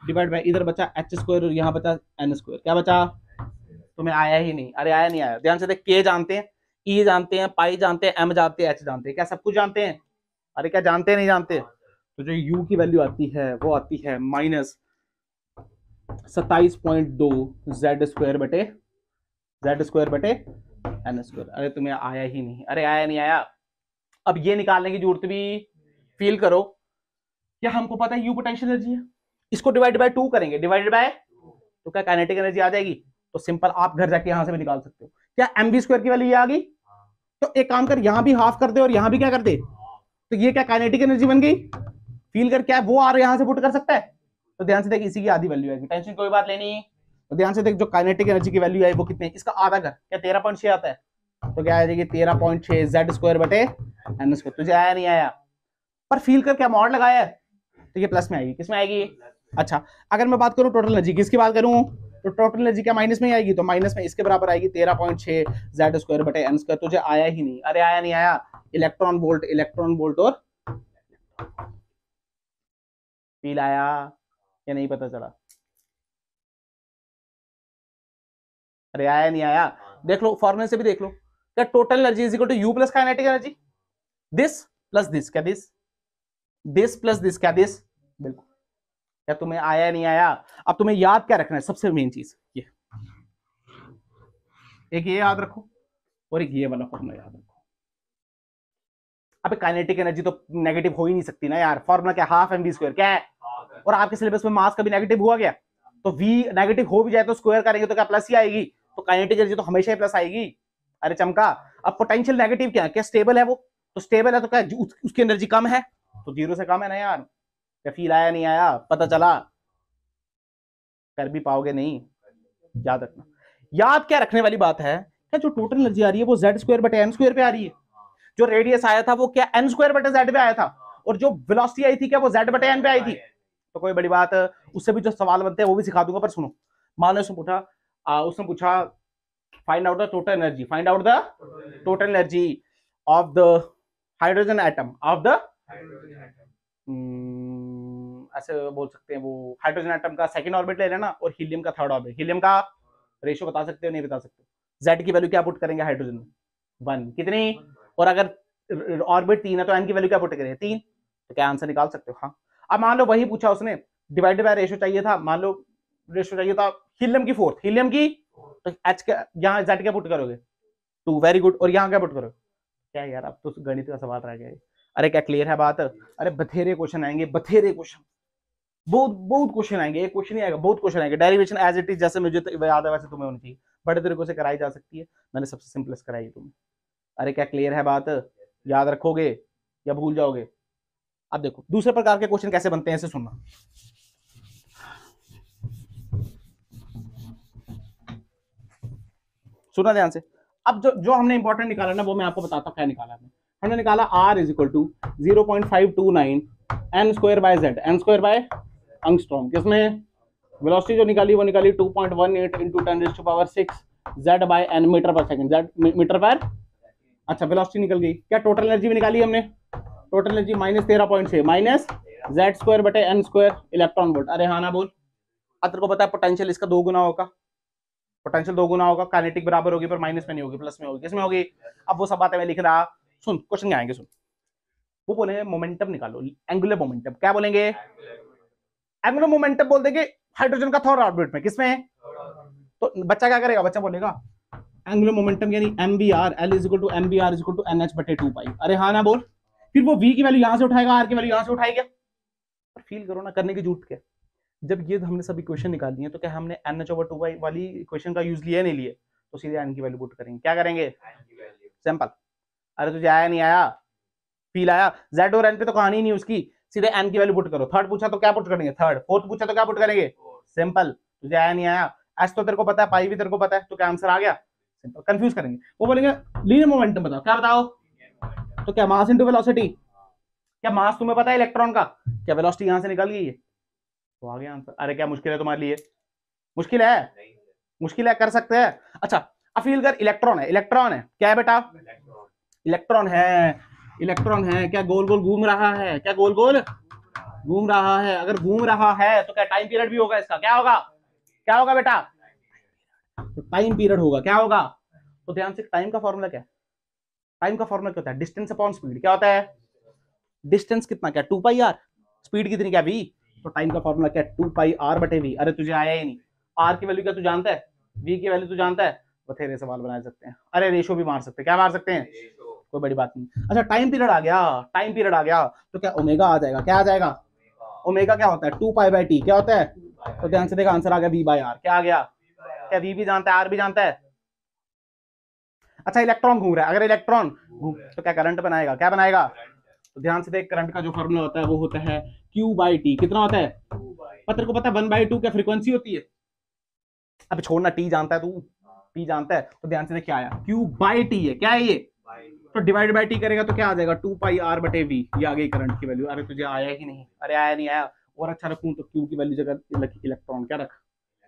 डिवाइड बाय इधर बचा एच स्क्वायर और यहाँ बचा एन स्क्वायर, क्या बचा, तुम्हें आया ही नहीं। अरे आया नहीं आया, ध्यान से देख, के जानते हैं, ई जानते हैं, पाई जानते हैं, एम जानते हैं, एच जानते हैं, क्या सब कुछ जानते हैं? अरे क्या जानते हैं नहीं जानते? तो जो यू की वैल्यू आती है वो आती है -27.2 जेड स्क्वायर बटे एन स्क्वायर। अरे तुम्हें आया ही नहीं, अरे आया नहीं आया। अब ये निकालने की जरूरत भी फील करो, क्या हमको पता है यू पोटेंशियल एनर्जी है, इसको डिवाइड बाय 2 करेंगे, डिवाइडेड बाय तो क्या काइनेटिक एनर्जी आ जाएगी। तो सिंपल आप घर जाके यहां से भी निकाल सकते हो, क्या एम बी स्क्वायर की वैल्यू ये आ गई, तो एक काम कर यहां भी हाफ कर दे और यहां भी क्या कर दे, तो ये क्या काइनेटिक एनर्जी बन गई। फील कर, क्या वो आर यहां से पुट कर सकता है, तो ध्यान से देख इसी की आधी वैल्यू आएगी, टेंशन कोई बात लेनी। तो ध्यान से देख, जो काइनेटिक एनर्जी की वैल्यू है वो कितनी है, इसका आधा कर, क्या 13.6 आता है, तो क्या आ जाएगी 13.6 जेड स्क्वायर बटे एन स्क्वायर। तुझे आया नहीं आया, पर फील कर क्या मॉड लगाया है, तो ये प्लस में आएगी, किस में आएगी। अच्छा अगर मैं बात करूं टोटल एनर्जी, किसकी बात करूं, तो टोटल एनर्जी क्या माइनस में ही आएगी, तो माइनस में इसके बराबर आएगी 13.6 जेड स्क्वायर बटे एन स्क्वायर। तुझे आया ही नहीं, अरे आया नहीं आया, इलेक्ट्रॉन वोल्ट और फील आया या नहीं पता चला, अरे आया नहीं आया। देख लो फॉर्मूले से भी देख लो, क्या total energy is equal to U plus kinetic energy, this plus this, क्या दिस प्लस दिस, क्या दिस, बिल्कुल। क्या तुम्हें आया नहीं आया? अब तुम्हें याद क्या रखना है, सबसे मेन चीज ये, एक ये याद रखो और एक ये वाला फॉर्मूला याद रखो। अब काइनेटिक एनर्जी तो नेगेटिव हो ही नहीं सकती ना यार, फॉर्मूला क्या, हाफ एम वी स्क्वायर क्या है, और आपके सिलेबस में मास कभी नेगेटिव हुआ गया, तो v नेगेटिव हो भी जाए तो स्क्वायर करेंगे तो क्या प्लस ही आएगी, तो काइनेटिक एनर्जी तो हमेशा ही प्लस आएगी। अरे चमका, अब पोटेंशियल नेगेटिव क्या है, क्या स्टेबल है वो, तो स्टेबल है तो क्या उसकी एनर्जी कम है, तो 0 से कम है ना यार। क्या फील आया नहीं आया, पता चला, कर भी पाओगे नहीं, याद रखना। याद क्या रखने वाली बात है, क्या जो टोटल एनर्जी आ रही है वो जेड स्क्वायर बटे एन स्क्वायर पे आ रही है, जो रेडियस आया था वो क्या एन स्क्वायर बटे जेड पे आया था, और जो वेलोसिटी आई थी क्या वो जेड बटे एन पे आई थी। तो कोई बड़ी बात, उससे भी जो सवाल बनते हैं वो भी सिखा दूंगा, पर सुनो, मान लो उसने पूछा find out the total energy, find out the total energy of the hydrogen atom, of the ऐसे बोल सकते हैं, वो हाइड्रोजन एटम का सेकंड ऑर्बिट ले लेना और हीलियम का थर्ड ऑर्बिट, हीलियम का रेशियो बता सकते हो नहीं बता सकते, जेड की वैल्यू क्या पुट करेंगे हाइड्रोजन में, 1 कितनी, और अगर ऑर्बिट 3 है तो एन की वैल्यू क्या पुट करेंगे 3, तो क्या आंसर निकाल सकते हो। हाँ अब मान लो वही पूछा उसने, डिवाइडेड बाय रेशियो चाहिए था, मान लो रेशियो चाहिए था हीलियम की 4, हीलियम की, तो एच का यहाँ जेड क्या पुट करोगे 2, वेरी गुड, और यहाँ क्या पुट करोगे, क्या यार अब तो गणित का सवाल रह गया। अरे क्या क्लियर है बात, अरे बथेरे क्वेश्चन आएंगे, बथेरे क्वेश्चन, बहुत क्वेश्चन आएंगे, एक क्वेश्चन नहीं आएगा, बहुत क्वेश्चन आएंगे। डेरिवेशन एज इट इज जैसे मुझे याद है वैसे तुम्हें होनी चाहिए, बड़े तरीकों से कराई जा सकती है, मैंने सबसे सिंपलेस्ट कराई है तुम्हें। अरे क्या क्लियर है बात, याद रखोगे या भूल जाओगे। अब देखो दूसरे प्रकार के क्वेश्चन कैसे बनते हैं, इसे सुनना। सुना ध्यान से। अब जो हमने इंपॉर्टेंट निकाला ना वो मैं आपको बताता हूँ क्या निकाला हमने निकाला R is equal to 0.529 n square by Z, N square by angstrom, किसमें वेलोसिटी जो निकाली वो निकाली 2.18 into 10⁶ Z by N meter पर सेकंड, जेड मीटर पर। अच्छा वेलोसिटी निकल गई, क्या टोटल एनर्जी भी निकाली हमने, total energy -13.6 minus Z square बटे एन स्क्वायर इलेक्ट्रॉन वोल्ट। अरे हाँ ना बोल, अब तेरे को पता है पोटेंशियल इसका 2 गुना होगा, पोटेंशियल 2 गुना होगा, काइनेटिक बराबर होगी पर माइनस में नहीं होगी, प्लस में होगी, किसमें होगी? अब वो सब बातें मैं लिख रहा, सुन क्वेश्चन आएंगे, सुन। वो बोलेंगे मोमेंटम निकालो, एंगुलर मोमेंटम, क्या बोलेंगे? एंगुलर मोमेंटम बोल देंगे हाइड्रोजन का थर्ड ऑर्बिट में, किसमें? तो बच्चा क्या करेगा? बच्चा बोलेगा एंगुलर मोमेंटम यानी mvr l is equal to mvr is equal to nh बटे 2 पाई। अरे हाँ ना बोल, फिर वो v की वैल्यू यहां से उठाएगा, r की वैल्यू यहां से उठाएगा। फील करो ना, करने की जरूरत क्या? जब ये हमने सब इक्वेशन निकाली है तो क्या हमने nh/2 पाई वाली इक्वेशन का यूज लिया नहीं लिए? तो सीधे n की वैल्यू पुट करेंगे, क्या करेंगे? सिंपल। अरे तुझे आया नहीं आया? फील आया? z और n पे तो कहानी नहीं उसकी, सीधे n की वैल्यू पुट करो। थर्ड पूछा तो क्या पुट करेंगे? थर्ड। फोर्थ पूछा तो क्या पुट करेंगे? सिंपल। तुझे आया नहीं आया? एस तो तेरे को पता है, पाई भी तेरे को पता है, तो क्या आंसर आ गया? सिंपल। कंफ्यूज करेंगे, वो बोलेंगे लीनियर मोमेंटम बताओ, क्या बताओ? तो क्या मास इनटू वेलोसिटी? क्या मास तुम्हें पता है इलेक्ट्रॉन का? क्या वेलोसिटी यहां से निकल गई है? तो आ गया आंसर। अरे क्या मुश्किल है तुम्हारे लिए? मुश्किल है? मुश्किल है, कर सकते हैं। अच्छा अब फील कर, इलेक्ट्रॉन है, इलेक्ट्रॉन है, क्या है बेटा? इलेक्ट्रॉन है, इलेक्ट्रॉन है, क्या गोल गोल घूम रहा है? क्या गोल गोल घूम रहा है? अगर घूम रहा है तो क्या टाइम पीरियड भी होगा इसका? क्या होगा? क्या होगा बेटा? तो टाइम पीरियड होगा, क्या होगा? तो ध्यान से, टाइम का फॉर्मूला क्या है? टाइम का फॉर्मूला क्या होता है? Distance upon speed. क्या होता है? डिस्टेंस कितना, क्या 2 पाई आर, स्पीड कितनी, क्या v। तो टाइम का फॉर्मूला क्या? 2 पाई आर बटे v। अरे तुझे आया ही नहीं, आर की वैल्यू क्या तू जानता है? v की वैल्यू तू जानता है? बथेरे सवाल बना सकते हैं। अरे रेशो भी मार सकते हैं, क्या मार सकते हैं? कोई बड़ी बात नहीं। अच्छा टाइम पीरियड आ गया, टाइम पीरियड आ गया तो क्या ओमेगा आ जाएगा? क्या आ जाएगा? ओमेगा क्या होता है? 2 पाई बाय टी। क्या होता है? तो ध्यान से देखा, आंसर आ गया v बाय आर। क्या आ गया? क्या v भी जानता है, आर भी जानता है? अच्छा इलेक्ट्रॉन घूम रहा है, अगर इलेक्ट्रॉन घूम तो क्या करंट बनाएगा? क्या बनाएगा? तो ध्यान से देख, करंट का जो फॉर्मूला होता है वो होता है Q बाई टी। कितना होता है? पता को पता है 1/2 क्या फ्रीक्वेंसी होती है? अब छोड़ना, टी जानता है तू, टी जानता है। तो ध्यान से देख क्या आया, Q बाई टी है, क्या है ये? तो डिवाइड बाई टी करेगा तो क्या आ जाएगा? 2 पाई आर बटे वी। ये आ गई करंट की वैल्यू। अरे तुझे आया ही नहीं? अरे आया नहीं आया? और अच्छा रखूं तो Q की वैल्यू जगह इलेक्ट्रॉन क्या रख,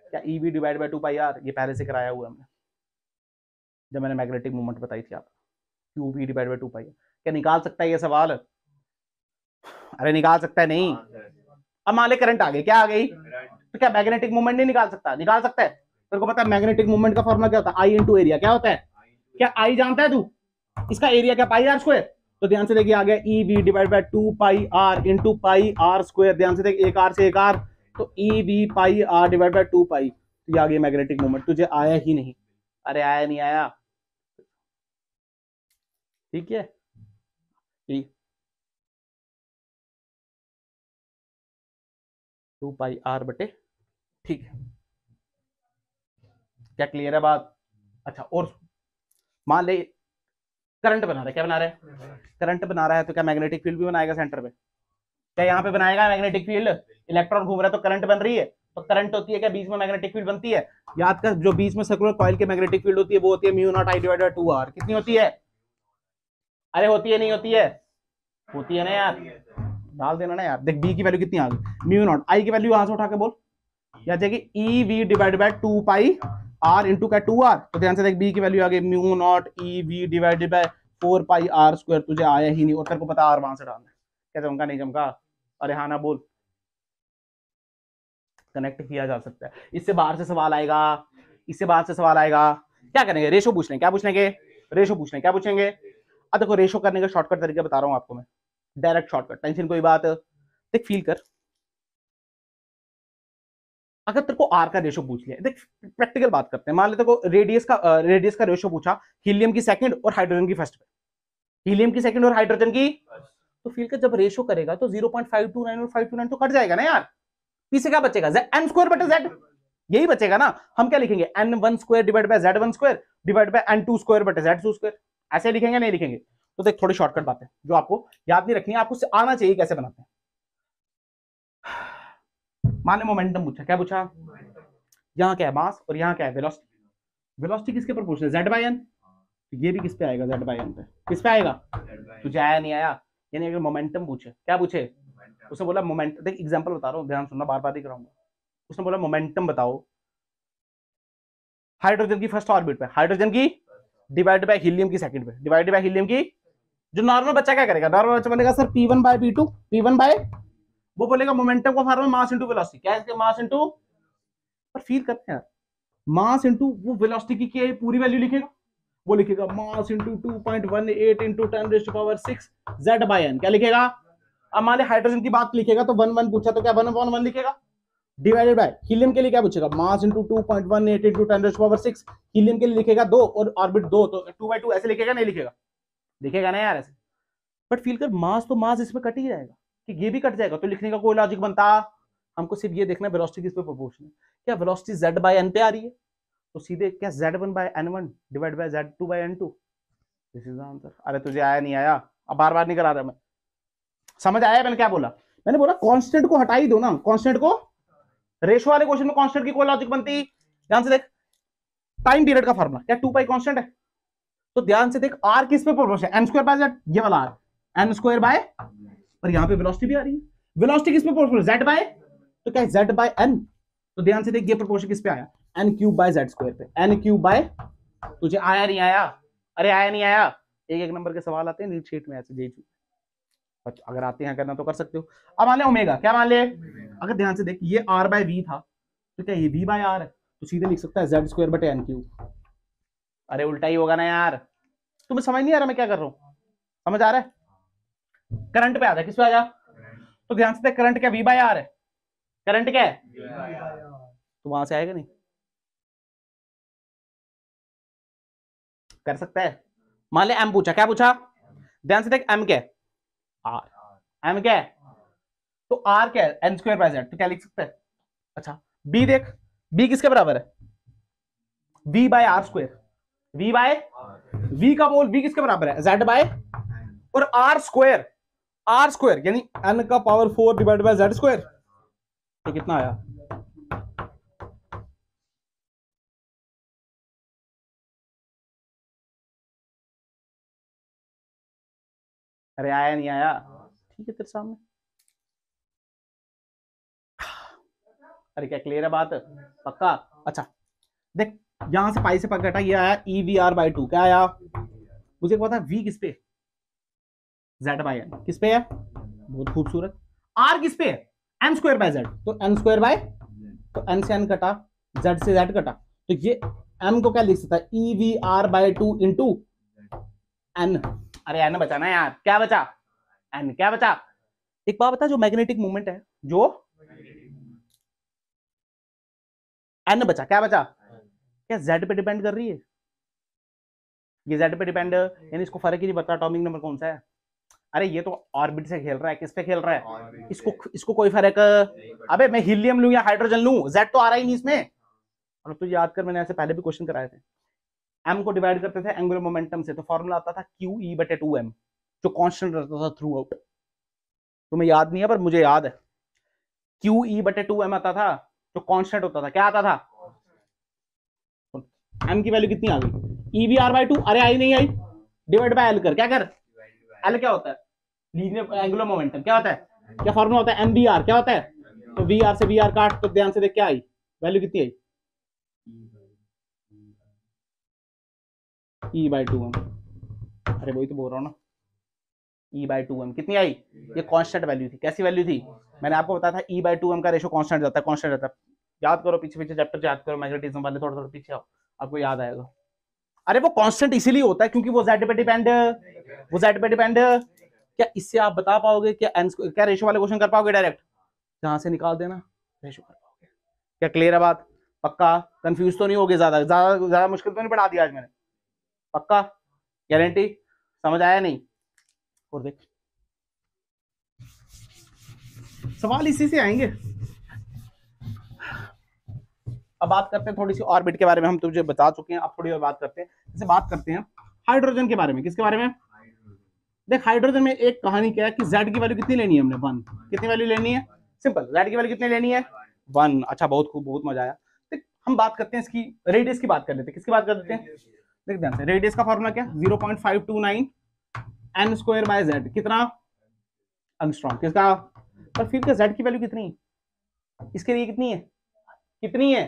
क्या EV divide by 2 pi R. ये पहले से कराया हुआ हमने जब मैंने मैग्नेटिक मूवमेंट बताई थी आप। QV डिवाइड बाई 2 पाई। क्या निकाल सकता है ये सवाल? अरे निकाल सकता है नहीं? अब मान ले करंट आ गई, क्या आ गई? तो क्या मैग्नेटिक मूवमेंट नहीं निकाल सकता? निकाल सकता है। तेरे को पता है मैग्नेटिक मूवमेंट का फॉर्मूला क्या होता है? आई इंटू एरिया। क्या होता है? क्या आई जानता है तू? इसका एरिया क्या? Pi R square. तो ध्यान से देखिए आ गया EV divide by 2 pi R into pi R square. ध्यान से देख, एक आर से एक आर, तो EV pi R divide by 2 pi. तो ये आ गई मैग्नेटिक मूवमेंट। तुझे आया ही नहीं? अरे आया नहीं आया? ठीक है, ठीक। 2 पाई आर बटे, ठीक है, क्या क्लियर है बात? अच्छा और मान ले करंट बना रहा है, क्या बना रहा है? करंट बना रहा है, तो क्या मैग्नेटिक फील्ड भी बनाएगा सेंटर पे? क्या यहाँ पे बनाएगा मैग्नेटिक फील्ड? इलेक्ट्रॉन घूम रहा है तो करंट बन रही है, तो करंट होती है, क्या बीच में मैग्नेटिक फील्ड बनती है? याद कर, जो बीच में सर्कुलर कॉइल की मैग्नेटिक फील्ड होती है वो होती है mu naught I divided by 2 R. कितनी होती है? अरे होती है नहीं होती है? होती है ना यार, डाल देना ना यार। देख बी की वैल्यू कितनी आ गई, म्यू नॉट। आई की वैल्यू यहां से उठा के बोल, या जाएगी EV divide by 2 pi R into क्या 2 आर। तो ध्यान से देख बी की वैल्यू आ गई mu naught EV divided by 4 pi R square. तुझे आया ही नहीं, और तेरे को पता आर वहां से डालना है। क्या चमका नहीं चमका? अरे हाँ ना बोल। कनेक्ट किया जा सकता है, इससे बाहर से सवाल आएगा, इससे बाहर से सवाल आएगा। क्या करेंगे? रेशो पूछ लेंगे। क्या पूछ लेंगे? रेशो पूछ लेंगे। क्या पूछेंगे? अब देखो रेशो करने का शॉर्टकट तरीका बता रहा हूं आपको मैं, डायरेक्ट शॉर्टकट, टेंशन कोई बात। देख फील कर, अगर तेरे को आर का रेशो पूछ लिया, देख प्रैक्टिकल बात करते हैं। मान लेते को रेडियस का रेशो पूछा, हीलियम की सेकंड और हाइड्रोजन की फर्स्ट पे, हीलियम की सेकंड और हाइड्रोजन की, तो फील कर जब रेशो करेगा तो 0.529 और 529 तो कट जाएगा ना यार। पीछे क्या बचेगा? n स्क्वायर बटे z, यही बचेगा ना। हम क्या लिखेंगे? n1 square divide bye z1 square divide bye n2 square बटे z2 स्क्वायर। ऐसे लिखेंगे नहीं लिखेंगे? तो देख थोड़ी शॉर्टकट बात है जो आपको याद नहीं रखनी है, आपको आना चाहिए कैसे बनाते हैं। मान ले मोमेंटम पूछा, क्या पूछा? यहाँ क्या है? मास, और यहाँ क्या है? वेलोसिटी। वेलोसिटी किसके ऊपर पूछ रहे? z by n। ये भी किस पे आएगा? z बाय n पे। किस पे आएगा? तुझे आया नहीं आया? यानी अगर मोमेंटम पूछे, क्या पूछे? उसने बोला मोमेंट, देख एग्जांपल बता रहा हूँ, ध्यान सुनना, बार बार ही कराऊंगा। उसने बोला मोमेंटम बताओ हाइड्रोजन की फर्स्ट ऑर्बिट पे, हाइड्रोजन की डिवाइड बाय हीलियम की सेकंड पे, डिवाइड बाय हीलियम की। जो नॉर्मल बच्चा क्या करेगा? नॉर्मल बच्चा बोलेगा sir P1 bye P2, P1 bye, वो बोलेगा मोमेंटम का फॉर्मूला मास इनटू वेलोसिटी। क्या है इसका? मास इनटू पर फील करते हैं यार, मास इंटू वो वेलोसिटी की क्या पूरी वैल्यू लिखेगा, वो लिखेगा mass into 2.18 into 10⁻⁶ Z by N, क्या लिखेगा। अब मान लिया हाइड्रोजन की बात लिखेगा तो 1 1 पूछा तो क्या 1 लिखेगा, डिवाइडेड बाय हीलियम के लिए क्या पूछेगा, मास इंटू 2.18 इंटू 10⁻⁶, हीलियम के लिए लिखेगा 2 और ऑर्बिट 2 तो 2/2 ऐसे लिखेगा, नहीं लिखेगा, लिखेगा ना यार ऐसे। बट फील कर मास तो मास इसमें कट ही जाएगा कि ये भी कट जाएगा, तो लिखने का कोई लॉजिक बनता। हमको सिर्फ ये देखना है वेलोसिटी किस पे प्रोपोर्शनल है, क्या वेलोसिटी z बाय n पे आ रही है, तो सीधे क्या z1 by n1 divide by z2 by n2, this is the answer. अरे तुझे आया नहीं आया, अब बार बार नहीं करा रहा मैं, समझ आया मैंने क्या बोला, मैंने बोला कांस्टेंट को हटा ही दो ना, कांस्टेंट को, रेशो वाले क्वेश्चन में कांस्टेंट की कोई लॉजिक बनती। ध्यान से देख, टाइम पीरियड का फॉर्मूला क्या 2 पाई कांस्टेंट है, तो ध्यान से देख r किस पे प्रोपोर्शनल है, n स्क्वायर बाय z, ये वाला r n स्क्वायर बाय, और यहां पे वेलोसिटी भी आ रही है, वेलोसिटी किस पे प्रोपोर्शनल z बाय, तो क्या z बाय n, तो ध्यान से देख ये प्रोपोर्शन किस पे आया, n cube by z square पे, n क्यूब बाय, तुझे आया नहीं आया, अरे आया नहीं आया, एक एक नंबर के सवाल आते हैं नीट शीट में ऐसे दे, अगर आते हैं करना तो कर सकते हो। अब मान ले ओमेगा, क्या मान ले, अगर ध्यान से देख ये r बाय v था, तो क्या ये v बाय r है, तो सीधे लिख सकता है z स्क्वायर बटे n क्यूब। अरे उल्टा ही होगा ना यार, तुम्हें समझ नहीं आ रहा मैं क्या कर रहा हूं, समझ आ रहा है। करंट पे आ जा, किस पे आ जा, तो ध्यान से देख करंट क्या v बाय r है, करंट क्या है, तो वहां से आएगा नहीं, कर सकता है। मान ले m पूछा, क्या पूछा, ध्यान से देख m क्या है, r, m क्या है, तो r क्या है n स्क्वायर बाय z, तो क्या लिख सकता है। अच्छा b देख, b किसके बराबर है, v by r square, v by, v का बोल v किसके बराबर है, z बाय, और r स्क्वायर, यानी n का power 4 divide by z square, तो कितना आया, अरे आया नहीं आया, ठीक है तेरे सामने, अरे क्या क्लियर है बात, पक्का। अच्छा देख यहां से पाई से पकड़ा, ये आया EVR/2, क्या आया, मुझे पता है v किस पे, z बाय n किस पे है, बहुत खूबसूरत, r किस पे है, n स्क्वायर बाय z, तो n स्क्वायर बाय, तो n से n कटा, z से z कटा, तो ये m को क्या लिख सकता है EVR/2 इंटू n, अरे n बचा ना यार, क्या बचा, n क्या बचा, एक बात बता, जो मैग्नेटिक मूवमेंट है, जो n बचा, क्या बचा, क्या z पे डिपेंड कर रही है, ये z पे डिपेंड, यानी इसको फर्क ही नहीं पड़ता एटॉमिक नंबर कौन सा है, अरे ये तो ऑर्बिट से खेल रहा है, किस पे खेल रहा है, इसको कोई फर्क, अबे मैं हीलियम लूं या हाइड्रोजन लूं, z तो आ रहा ही नहीं इसमें। और तो याद कर, मैंने ऐसे पहले भी क्वेश्चन कराए थे, m को डिवाइड करते थे एंगुलर मोमेंटम से, तो फॉर्मूला आता था QE/2m, जो कांस्टेंट रहता था थ्रू आउट, तुम्हें याद नहीं है पर मुझे याद है, QE/2m आता था, जो कांस्टेंट होता था, क्या आता था, m की वैल्यू कितनी आ गई EVR/2, अरे आई नहीं आई, डिवाइड बाय l कर, क्या कर, l क्या होता है, लीनियर एंगुलर मोमेंटम, क्या होता है, क्या फॉर्मूला होता है MVR, क्या होता है, तो VR से VR काट, तो ध्यान से देख क्या आई, वैल्यू कितनी आई E/2m, अरे वही तो बोल रहा हूँ ना, E/2m कितनी आई, ये कांस्टेंट वैल्यू थी, कैसी वैल्यू थी, मैंने आपको बताया था E/2m का रेशो कांस्टेंट जाता है, कांस्टेंट रहता है, याद करो पीछे पीछे चैप्टर याद करो, मैग्नेटिज्म वाले थोड़ा थोड़ा पीछे आओ, आपको याद आएगा। अरे वो कांस्टेंट इसीलिए होता है क्योंकि वो z पे डिपेंड, वो z पे डिपेंड, क्या इससे आप बता पाओगे, क्या क्या रेशो वाले क्वेश्चन कर पाओगे डायरेक्ट, जहां से निकाल देना रेशो कर पाओगे, क्या क्लियर है बात, पक्का, कंफ्यूज तो नहीं होगे, ज्यादा ज्यादा ज्यादा मुश्किल तो नहीं पढ़ा दिया आज मैंने, पक्का, गारंटी, समझ आया नहीं, और देख सवाल इसी से आएंगे। अब बात करते हैं थोड़ी सी ऑर्बिट के बारे में, हम तुझे बता चुके हैं, अब थोड़ी और बात करते हैं, जैसे बात करते हैं हाइड्रोजन के बारे में, किसके बारे में, देख हाइड्रोजन में एक कहानी क्या है कि z की वैल्यू कितनी लेनी है हमने, 1, कितनी वैल्यू लेनी है, सिंपल, z की वैल्यू कितनी लेनी है 1, अच्छा बहुत खूब, बहुत मजा आया। देख हम बात करते हैं इसकी रेडियस की बात कर लेते हैं, किसकी बात कर लेते हैं, देख ध्यान से, रेडियस का फॉर्मूला क्या, 0.529 n स्क्वायर बाय z, कितना एंगस्ट्रॉम, किसका, पर फिर का z की वैल्यू कितनी है, इसके लिए कितनी है, कितनी है,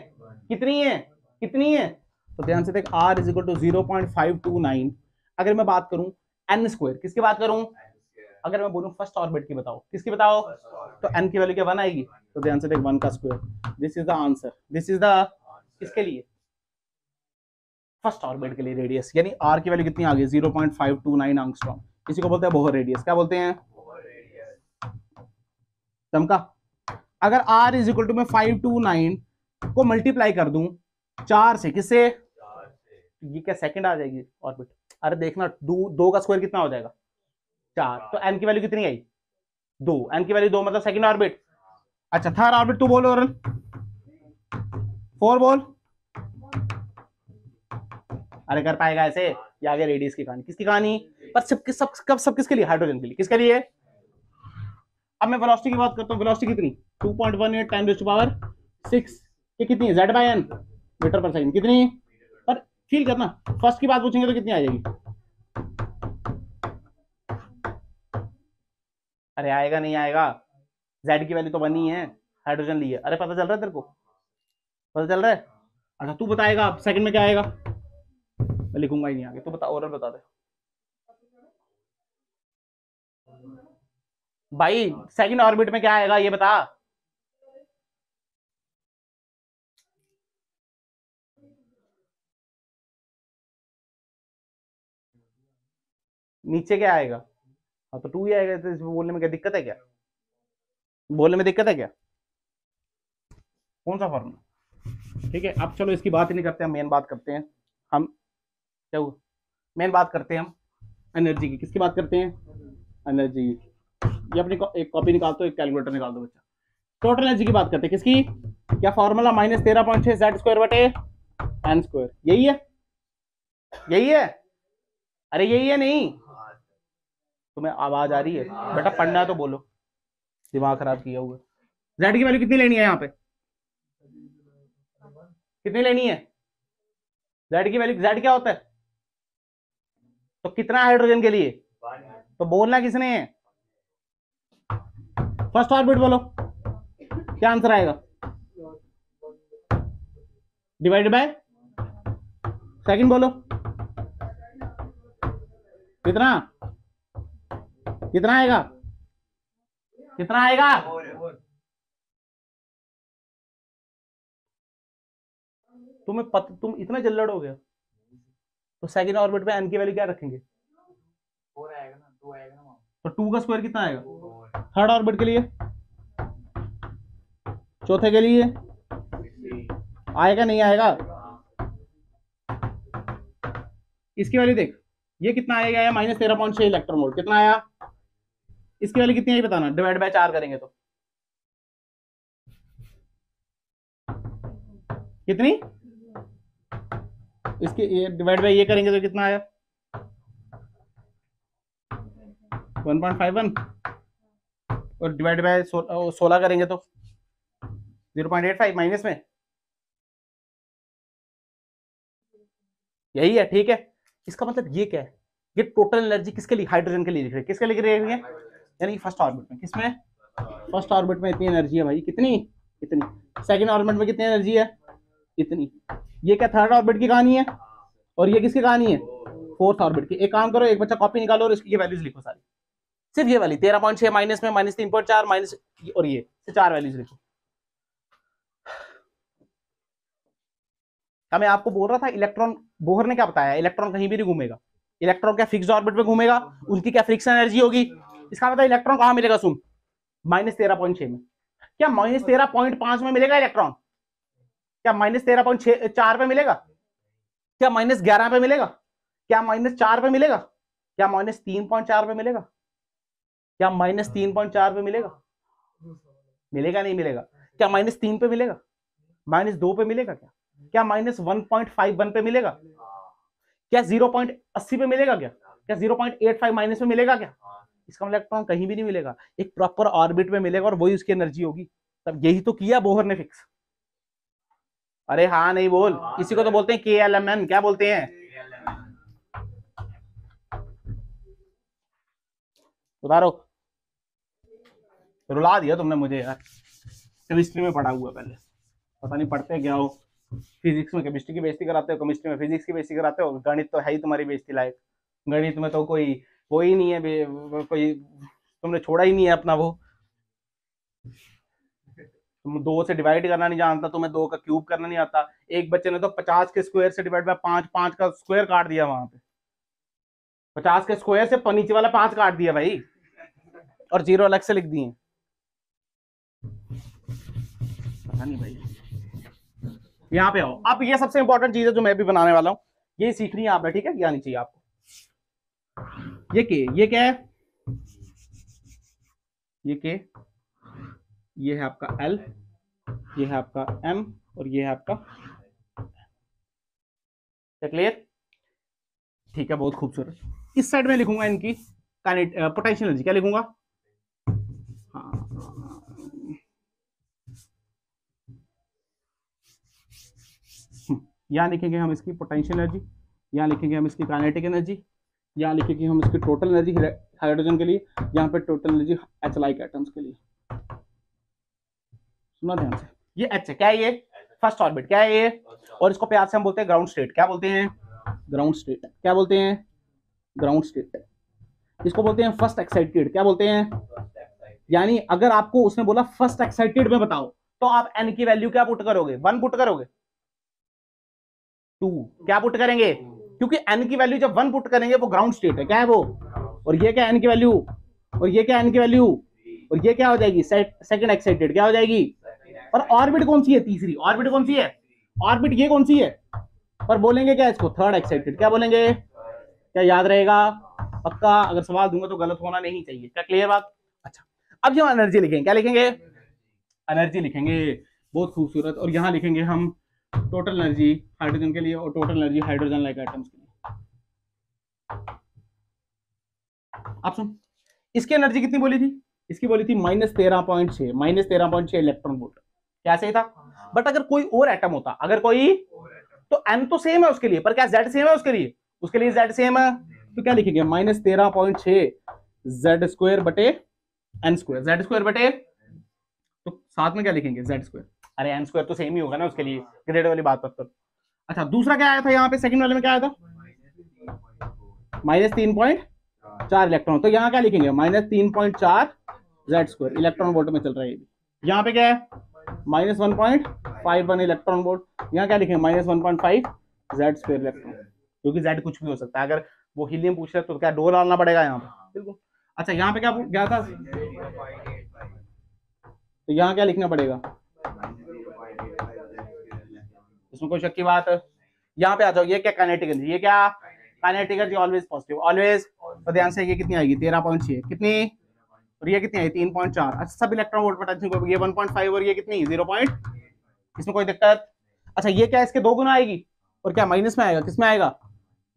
कितनी है, कितनी है, तो ध्यान से देख r इज इक्वल टू 0.529, अगर मैं बात करूं n स्क्वायर, किसकी बात करूं, अगर मैं बोलूं फर्स्ट ऑर्बिट की बताओ, किसकी बताओ, तो n की वैल्यू क्या 1 आएगी, तो ध्यान से देख 1 का square, this is the answer, this is the किसके लिए, फर्स्ट ऑर्बिट के लिए रेडियस, यानी आर की वैल्यू कितनी आ गई 0.529 एंगस्ट्रॉम। इसी को बोलते हैं बोहर रेडियस। क्या बोलते हैं, चमका। अगर आर इज इक्वल टू मैं 529 को मल्टीप्लाई कर दूं 4 से, किससे, ये क्या सेकंड आ जाएगी ऑर्बिट, अरे देखना 2 का स्क्वायर कितना हो जाएगा 4, तो एन की वैल्यू कितनी आई 2, एन की वैल्यू 2 मतलब सेकंड ऑर्बिट। अच्छा थर्ड ऑर्बिट तू बोल, और 4 बोल, अरे कर पाएगा ऐसे, ये आगे रेडियस की कहानी, किसकी कहानी, पर सब किसके लिए, हाइड्रोजन के लिए, किसके लिए। अब मैं वेलोसिटी की बात करता हूँ, वेलोसिटी कितनी 2.18 10 टू पावर 6, ये कितनी है Z/n मीटर पर सेकंड, कितनी, पर फील करना, फर्स्ट की बात पूछेंगे तो कितनी आ जाएगी, अरे आएगा नहीं आएगा, Z की वैल्यू तो 1 ही है, हाइड्रोजन ली है, अरे पता चल रहा है तेरे को, पता चल रहा है। अच्छा तू बताएगा सेकंड में क्या आएगा, मैं लिखूंगा ही नहीं आगे, तो बता, और बता दे भाई, सेकंड ऑर्बिट में क्या आएगा ये बता, नीचे क्या आएगा, हाँ तो 2 ही आएगा, तो इसमें बोलने में क्या दिक्कत है, क्या बोलने में दिक्कत है क्या, कौन सा फॉर्मूला। ठीक है अब चलो इसकी बात ही नहीं करते, हम मेन बात करते हैं, हम क्या हुआ, मेन बात करते हैं हम एनर्जी की, किसकी बात करते हैं, एनर्जी। ये अपनी एक कॉपी निकाल दो, एक कैलकुलेटर निकाल दो बच्चा, टोटल एनर्जी की बात करते हैं, किसकी, क्या फॉर्मूला -13.6 Z² बटे n², यही है, यही है, अरे यही है, नहीं तुम्हें आवाज आ रही है बेटा, पढ़ना है तो बोलो, दिमाग खराब किया हुआ। Z की वैल्यू कितनी लेनी है यहाँ पे, कितनी लेनी है, Z की वैल्यू, Z क्या होता है, तो कितना हाइड्रोजन के लिए, तो बोलना किसने है, फर्स्ट ऑर्बिट बोलो, क्या आंसर आएगा, डिवाइडेड बाय सेकंड बोलो, कितना, कितना आएगा, कितना आएगा, तुम इतना जल्लड़ हो गया, तो सेकंड ऑर्बिट पे एन की वैल्यू क्या रखेंगे, 4 आएगा ना, 2 आएगा ना, तो 2 का स्क्वायर कितना आएगा, थर्ड ऑर्बिट के लिए, चौथे के लिए आएगा नहीं आएगा, इसकी वैल्यू देख, ये कितना आएगा, या -13.6 इलेक्ट्रॉन वोल्ट, कितना आया, इसकी वैल्यू कितनी आई बताना, डिवाइड बाय 4 करेंगे तो कितनी, इसके ये डिवाइड बाय ये करेंगे तो कितना आया 1.51, और डिवाइड बाय 16 करेंगे तो 0.85 माइनस में, यही है, ठीक है। इसका मतलब ये क्या है, ये टोटल एनर्जी किसके लिए, हाइड्रोजन के लिए लिख रहे हैं, किसके लिए लिख रहे हैं, यानी फर्स्ट ऑर्बिट में, किसमें, फर्स्ट ऑर्बिट में इतनी एनर्जी है भाई, कितनी, इतनी, सेकंड ऑर्बिट में कितनी एनर्जी है, इतनी, ये क्या थर्ड ऑर्बिट की कहानी है, और ये किसकी कहानी है, फोर्थ ऑर्बिट की। एक काम करो, एक बच्चा कॉपी निकालो और इसकी ये वैल्यूज लिखो सारी, सिर्फ ये वाली 13.6 माइनस में -3.4 माइनस, और ये 4 वैल्यूज लिखो। मैं आपको बोल रहा था इलेक्ट्रॉन, बोहर ने क्या बताया, इलेक्ट्रॉन कहीं भी नहीं घूमेगा, इलेक्ट्रॉन क्या फिक्स्ड ऑर्बिट में घूमेगा, उनकी क्या फिक्स एनर्जी होगी, इसका मतलब इलेक्ट्रॉन कहां मिलेगा, सुन -13.6 में, क्या -13.5 में मिलेगा इलेक्ट्रॉन, क्या -13.4 पे मिलेगा, क्या -11 पे मिलेगा, क्या -4 पे मिलेगा, क्या -3.4 पे मिलेगा, क्या -3.4 पे मिलेगा, मिलेगा नहीं मिलेगा, क्या -3 पे मिलेगा, -2 पे मिलेगा, क्या -1.51 पे मिलेगा, क्या 0.80 पे मिलेगा, क्या 0.85 माइनस में मिलेगा, क्या इसका मतलब इलेक्ट्रॉन कहीं भी नहीं मिलेगा, एक प्रॉपर ऑर्बिट में मिलेगा और वही उसकी एनर्जी होगी। तब यही तो किया बोहर ने फिक्स, अरे हाँ नहीं बोल, इसी को तो बोलते हैं KLMN, क्या बोलते हैं, उतारो, रुला दिया तुमने मुझे यार, केमिस्ट्री में पढ़ा हुआ पहले, पता नहीं पढ़ते क्या हो, फिजिक्स में केमिस्ट्री की बेइज्जती कराते हो, केमिस्ट्री में फिजिक्स की बेइज्जती कराते हो, गणित तो है ही तुम्हारी बेइज्जती लायक, गणित में तो कोई नहीं है, कोई तुमने छोड़ा ही नहीं है अपना वो, तुम 2 से डिवाइड करना नहीं जानता, तुम्हें 2 का क्यूब करना नहीं आता। एक बच्चे ने तो 50 के स्क्वायर से डिवाइड बाय 5, 5 का स्क्वायर काट दिया वहां पे, 50 के स्क्वायर से नीचे वाला 5 काट दिया भाई, और 0 अलग से लिख दिए। पता नहीं भाई। यहाँ पे आओ, अब ये सबसे इंपॉर्टेंट चीज है जो मैं भी बनाने वाला हूँ, ये सीखनी है आपने, ठीक है, ये आनी चाहिए आपको। ये क्या है, ये है आपका L, ये है आपका M, और ये है आपका, क्लियर? ठीक है, बहुत खूबसूरत। इस साइड में लिखूंगा इनकी पोटेंशियल एनर्जी, क्या लिखूंगा? हाँ, यहाँ लिखेंगे हम इसकी पोटेंशियल एनर्जी, यहाँ लिखेंगे हम इसकी काइनेटिक एनर्जी, यहाँ लिखेंगे हम इसकी टोटल एनर्जी हाइड्रोजन के लिए, यहाँ पे total energy H like atoms के लिए। सुना ध्यान से, ये H है, क्या है ये? फर्स्ट ऑर्बिट, क्या है ये? और इसको प्यार से हम बोलते हैं ग्राउंड स्टेट, क्या बोलते हैं? ग्राउंड स्टेट, क्या बोलते हैं? Ground state. इसको बोलते हैं फर्स्ट एक्साइटेड, क्या बोलते हैं? यानी अगर आपको उसने बोला फर्स्ट एक्साइटेड में बताओ, तो आप n की वैल्यू क्या पुट करोगे? 1 पुट करोगे? 2 क्या पुट करेंगे? क्योंकि n की वैल्यू जब 1 पुट करेंगे वो ग्राउंड स्टेट है, क्या है वो? और ये क्या n की वैल्यू, और ये क्या n की वैल्यू, और ये क्या हो जाएगी? सेकंड एक्साइटेड, क्या हो जाएगी? और ऑर्बिट कौन सी है? तीसरी ऑर्बिट कौन सी है? ऑर्बिट ये कौन सी है? पर बोलेंगे क्या इसको? थर्ड एक्साइटेड, क्या बोलेंगे? क्या याद रहेगा? पक्का, अगर सवाल दूंगा तो गलत होना नहीं चाहिए, क्या क्लियर बात? अच्छा, अब जो एनर्जी लिखेंगे, क्या लिखेंगे? एनर्जी लिखेंगे, बहुत खूबसूरत। और यहां लिखेंगे हम टोटल एनर्जी हाइड्रोजन के लिए और total energy hydrogen like atoms के लिए। आप सुन, इसकी एनर्जी कितनी बोली थी? इसकी बोली थी -13.6, -13.6 इलेक्ट्रॉन वोल्ट, क्या सही था? बट अगर कोई और एटम होता, अगर कोई, तो n तो सेम है उसके लिए, पर क्या z सेम है उसके लिए? उसके लिए z सेम है, तो क्या लिखेंगे? -13.6 z स्क्वायर बटे n स्क्वायर, z स्क्वायर बटे, तो साथ में क्या लिखेंगे? z square. अरे n स्क्वायर तो सेम ही होगा ना उसके लिए, ग्रेड वाली बात पर। अच्छा, दूसरा क्या आया था यहाँ पे? सेकंड वाले में क्या आया था? -3.4 इलेक्ट्रॉन, तो यहाँ क्या लिखेंगे? -3.4 z स्क्वायर, इलेक्ट्रॉन वोल्ट में चल रहा है। यहाँ पे क्या है? -1.51 इलेक्ट्रॉन वोल्ट, यहाँ क्या लिखेंगे? -1.5 z स्क्वायर इलेक्ट्रॉन, क्योंकि z कुछ भी हो सकता है। अगर वो हीलियम पूछ रहे तो क्या डो डालना पड़ेगा यहाँ पे? बिल्कुल। अच्छा, यहाँ पे क्या था? तो यहाँ क्या लिखना पड़ेगा? इसमें कोई शक की बात? यहाँ पे आ जाओ, ये क्या? काइनेटिक एनर्जी, ये क्या? Kinetic energy always positive, always. तो ध्यान से, ये कितनी आएगी? 13.6, कितनी? और ये कितनी आई? 3.4। अच्छा, सब इलेक्ट्रॉन वोल्ट पोटेंशियल को, ये 1.5 और ये कितनी? 0. इसमें कोई दिक्कत? अच्छा, ये क्या? इसके 2 गुना आएगी, और क्या माइनस में आएगा? किस में आएगा?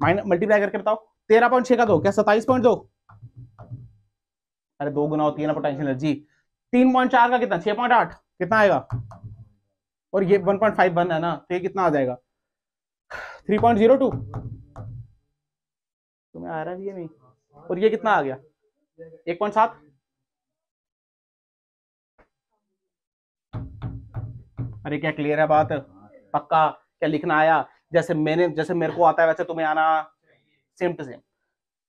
माइनस, मल्टीप्लाई करके बताओ। 13.6 का 2 क्या? 27.2। अरे 2 गुना होती है ना पोटेंशियल एनर्जी। 3.4 का कितना? 6.8, कितना आएगा? और ये 1.51 है ना, तो ये कितना आ जाएगा? 3.02। तुम्हें आ रहा है ये नहीं? और ये कितना आ गया? 1.7। अरे क्या क्लियर है बात? पक्का? क्या लिखना आया? जैसे मेरे को आता है वैसे तुम्हें आना, सेम टू सेम।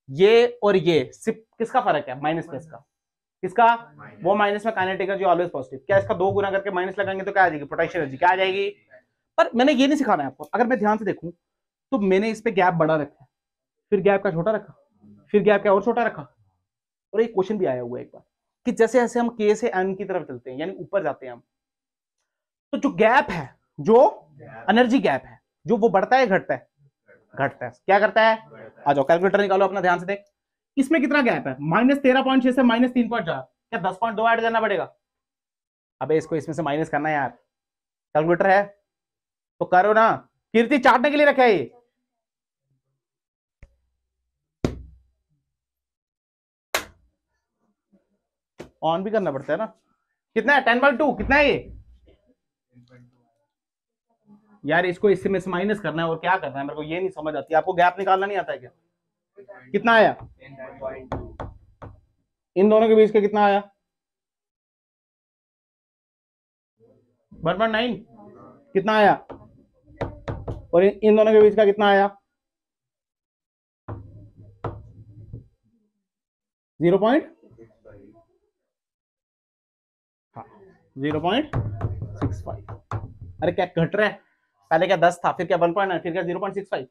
ये और ये सिर्फ किसका फर्क है? माइनस प्लस का। किसका? वो माइनस में काइनेटिक एनर्जी ऑलवेज पॉजिटिव। क्या इसका 2 गुना करके माइनस लगाएंगे तो क्या आ जाएगी? पोटेंशियल एनर्जी क्या आ जाएगी? पर मैंने ये नहीं सिखाना है आपको। अगर मैं ध्यान से देखूं तो मैंने इस पे गैप बड़ा रखा, फिर गैप का छोटा रखा, फिर गैप का और छोटा रखा। और एक क्वेश्चन भी आया हुआ है एक बार कि जैसे जैसे हम के से एन की तरफ चलते हैं, यानी ऊपर जाते हैं हम, तो जो गैप है, जो एनर्जी गैप है, जो वो बढ़ता है घटता है? घटता है। क्या करता है? आ जाओ कैलकुलेटर निकालो अपना, ध्यान से देख। इसमें कितना गैप है? -13.6 से -3.4, क्या 10.2 ऐड करना पड़ेगा? अबे इसको इसमें से माइनस करना है यार, कैलकुलेटर है तो करो ना। कीर्ति चाटने के लिए रखा है ये। ऑन भी करना पड़ता है ना। कितना है? 10/2 कितना है ये? यार इसको इससे में से माइनस करना है और क्या करना है, मेरे को ये नहीं समझ आती। आपको गैप निकालना नहीं आता है क्या? कितना आया? इन दोनों के बीच का कितना आया? 1.9। कितना आया? और इन दोनों के बीच का कितना आया? 0. 0.5। 0.65। अरे क्या घट रहा है, पहले क्या 10 था, फिर क्या 1.9, फिर क्या 0.65।